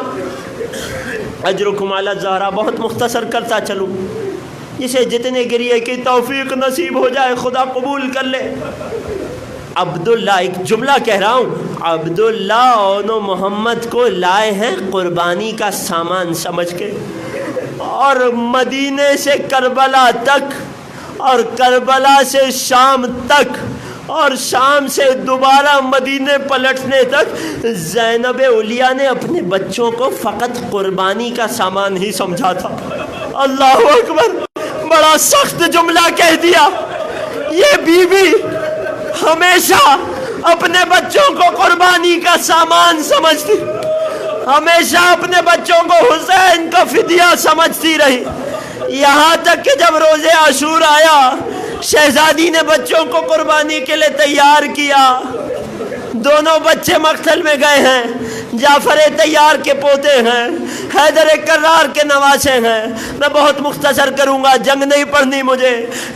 اجرکم علی الزہرا۔ بہت مختصر کرتا چلوں، جسے جتنے گریے کی توفیق نصیب ہو جائے خدا قبول کر لے۔ عبداللہ، ایک جملہ کہہ رہا ہوں، عبداللہ اون و محمد کو لائے ہیں قربانی کا سامان سمجھ کے، اور مدینے سے کربلا تک، اور کربلا سے شام تک، اور شام سے دوبارہ مدینے پلٹنے تک زینب علیہ نے اپنے بچوں کو فقط قربانی کا سامان ہی سمجھا تھا۔ اللہ اکبر، بڑا سخت جملہ کہہ دیا۔ یہ بی بی ہمیشہ اپنے بچوں کو قربانی کا سامان سمجھتی، ہمیشہ اپنے بچوں کو حسین کا فدیہ سمجھتی رہی، یہاں تک کہ جب روزے عاشور آیا شہزادی نے بچوں کو قربانی کے لیے تیار کیا۔ دونوں بچے مقتل میں گئے ہیں، جعفر طیار کے پوتے ہیں، حیدر کرار کے نواسے ہیں۔ میں بہت مختصر کروں گا، جنگ نہیں پڑھنی مجھے۔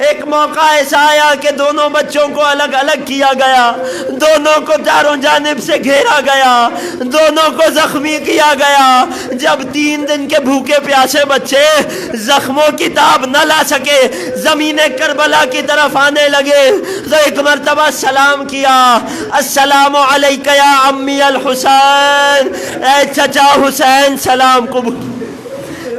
ایک موقع ایسا آیا کہ دونوں بچوں کو الگ الگ کیا گیا، دونوں کو چاروں جانب سے گھیرا گیا، دونوں کو زخمی کیا گیا۔ جب 3 دن کے بھوکے پیاسے بچے زخموں کی تاب نہ لا سکے، زمین کربلا کی طرف آنے لگے تو ایک مرتبہ سلام کیا، السلام علیک یا عمی الحسین، اے چچا حسین سلام قبول۔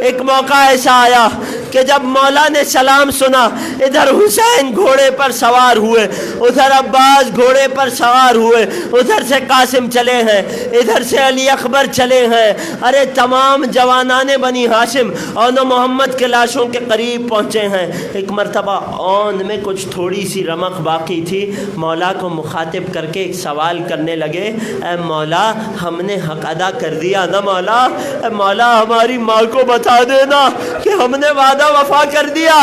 ایک موقع ایسا آیا کہ جب مولا نے سلام سنا، ادھر حسین گھوڑے پر سوار ہوئے، ادھر عباس گھوڑے پر سوار ہوئے، ادھر سے قاسم چلے ہیں، ادھر سے علی اکبر چلے ہیں۔ ارے تمام جوانان بنی ہاشم اون محمد کے لاشوں کے قریب پہنچے ہیں۔ ایک مرتبہ اون میں کچھ تھوڑی سی رمق باقی تھی، مولا کو مخاطب کر کے ایک سوال کرنے لگے، اے مولا ہم نے حق ادا کر دیا نا مولا؟ اے مولا ہماری ماں کو بتا دینا کہ ہم نے وعدہ وفا کر دیا۔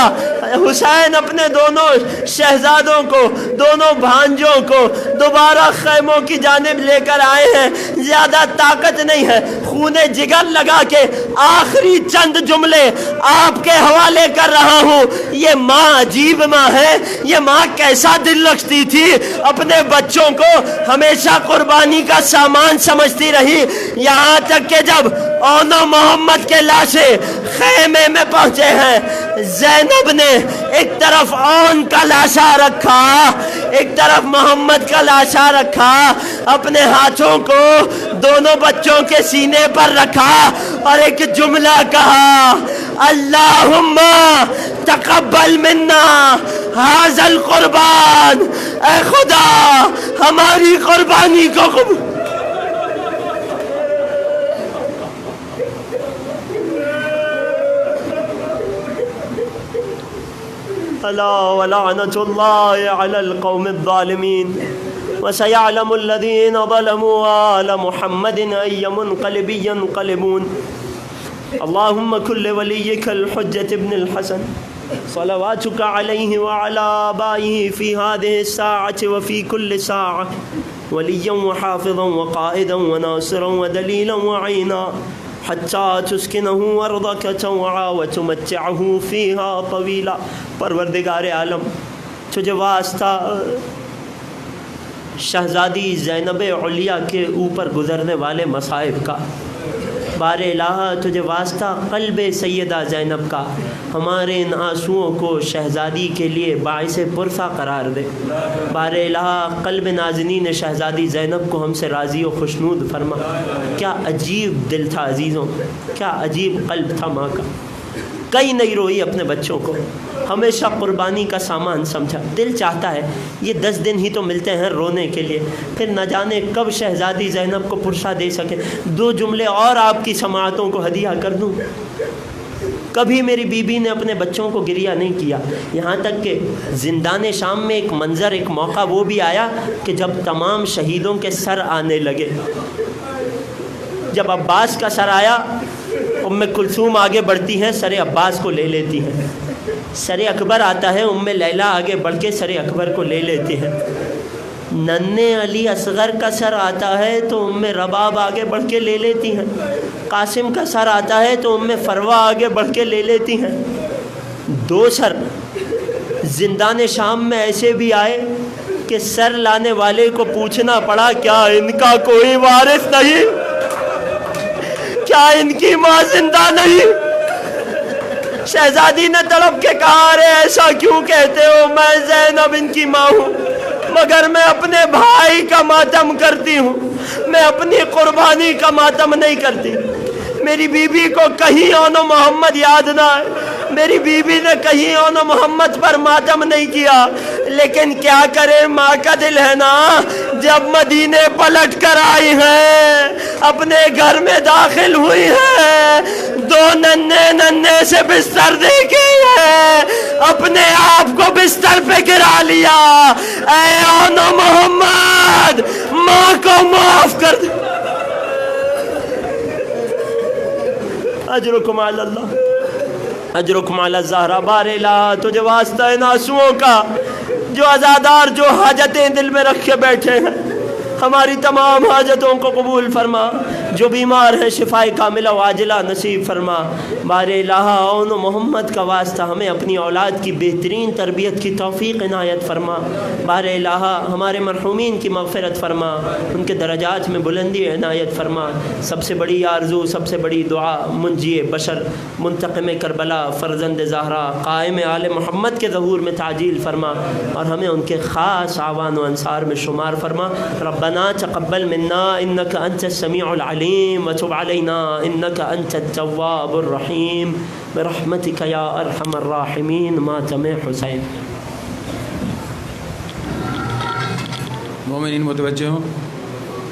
حسین اپنے دونوں شہزادوں کو، دونوں بھانجوں کو دوبارہ خیموں کی جانب لے کر آئے ہیں، زیادہ طاقت نہیں ہے، خون جگر لگا کے آخری چند جملے آپ کے حوالے کر رہا ہوں۔ یہ ماں عجیب ماں ہے، یہ ماں کیسا دل رکھتی تھی، اپنے بچوں کو ہمیشہ قربانی کا سامان سمجھتی رہی، یہاں تک کہ جب اون محمد کے لاشیں خیمے میں پہنچے ہیں، زینب نے ایک طرف اون کا لاشا رکھا، ایک طرف محمد کا لاشا رکھا، اپنے ہاتھوں کو دونوں بچوں کے سینے پر رکھا اور ایک جملہ کہا، اللہم تقبل منا ھذا القربان، اے خدا ہماری قربانی کو قبول۔ الا ولعنة الله على القوم الظالمين وسيعلم الذين ظلموا آل محمد أي منقلب ينقلبون۔ اللهم كل وليك الحجة ابن الحسن صلواتك عليه وعلى آبائه في هذه الساعة وفي كل ساعة وليا وحافظا وقائدا وناصرا ودليلا وعينا حتى تسكنه أرضك توعا وتمتعه فيها طويلا۔ پروردگار عالم تجھے واسطہ شہزادی زینب علیہ کے اوپر گزرنے والے مصائب کا، بار الہ تجھے واسطہ قلب سیدہ زینب کا، ہمارے ان آنسوؤں کو شہزادی کے لیے باعث پرسا قرار دے۔ بار الہ قلب نازنین شہزادی زینب کو ہم سے راضی و خوشنود فرما۔ کیا عجیب دل تھا عزیزوں، کیا عجیب قلب تھا ماں کا، کئی نہیں روئی اپنے بچوں کو، ہمیشہ قربانی کا سامان سمجھا۔ دل چاہتا ہے یہ 10 دن ہی تو ملتے ہیں رونے کے لیے، پھر نہ جانے کب شہزادی زینب کو پرسا دے سکے۔ 2 جملے اور آپ کی سماعتوں کو ہدیہ کر دوں۔ کبھی میری بی بی نے اپنے بچوں کو گریہ نہیں کیا، یہاں تک کہ زندان شام میں ایک منظر، ایک موقع وہ بھی آیا کہ جب تمام شہیدوں کے سر آنے لگے، جب عباس کا سر آیا، ام کلثوم آگے بڑھتی ہیں، سر عباس کو لے لیتی ہیں، سر اکبر آتا ہے، ام لیلہ آگے بڑھ کے سر اکبر کو لے لیتے ہیں، ننھے علی اصغر کا سر آتا ہے تو ام رباب آگے بڑھ کے لے لیتی ہیں، قاسم کا سر آتا ہے تو ام فروہ آگے بڑھ کے لے لیتی ہیں۔ 2 سر زندان شام میں ایسے بھی آئے کہ سر لانے والے کو پوچھنا پڑا، کیا ان کا کوئی وارث نہیں؟ کیا ان کی ماں زندہ نہیں؟ شہزادی نے تڑپ کے کہا ارے ایسا کیوں کہتے ہو، میں زینب ان کی ماں ہوں، مگر میں اپنے بھائی کا ماتم کرتی ہوں، میں اپنی قربانی کا ماتم نہیں کرتی۔ میری بیوی کو کہیں اون محمد یاد نہ ہے، میری بیوی نے کہیں اون محمد پر ماتم نہیں کیا، لیکن کیا کرے، ماں کا دل ہے نا۔ جب مدینے پلٹ کر آئی ہیں، اپنے گھر میں داخل ہوئی ہیں، دو ننھے سے بستر دیکھی ہے، اپنے آپ کو بستر پہ گرا لیا، اے اون محمد ماں کو معاف کر دے۔ اجرکم علی اللہ، اجرکم علی الزہرا۔ بارلا تجھے واسطہ ان آنسوؤں کا، جو عزادار جو حاجتیں دل میں رکھ کے بیٹھے ہیں، ہماری تمام حاجتوں کو قبول فرما، جو بیمار ہیں شفائے کاملہ و عاجلہ نصیب فرما۔ بار الہ اون محمد کا واسطہ ہمیں اپنی اولاد کی بہترین تربیت کی توفیق عنایت فرما۔ بار الہ ہمارے مرحومین کی مغفرت فرما، ان کے درجات میں بلندی عنایت فرما۔ سب سے بڑی آرزو، سب سے بڑی دعا، منجی بشر، منتقم کربلا، فرزند زہرا، قائم آل محمد کے ظہور میں تعجیل فرما، اور ہمیں ان کے خاص اعوان و انصار میں شمار فرما۔ ربنا تقبل منا انك انت السميع العليم وتب علينا انك انت التواب الرحيم برحمتك يا ارحم الراحمين۔ ماتم حسین۔ مومنین متوجہ ہوں،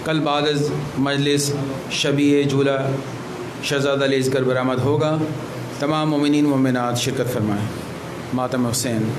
کل بعد از مجلس شبیہ جھولا شہزادہ لیز کر برآمد ہوگا۔ تمام مومنین مومنات شرکت فرمائیں۔ ماتم حسین۔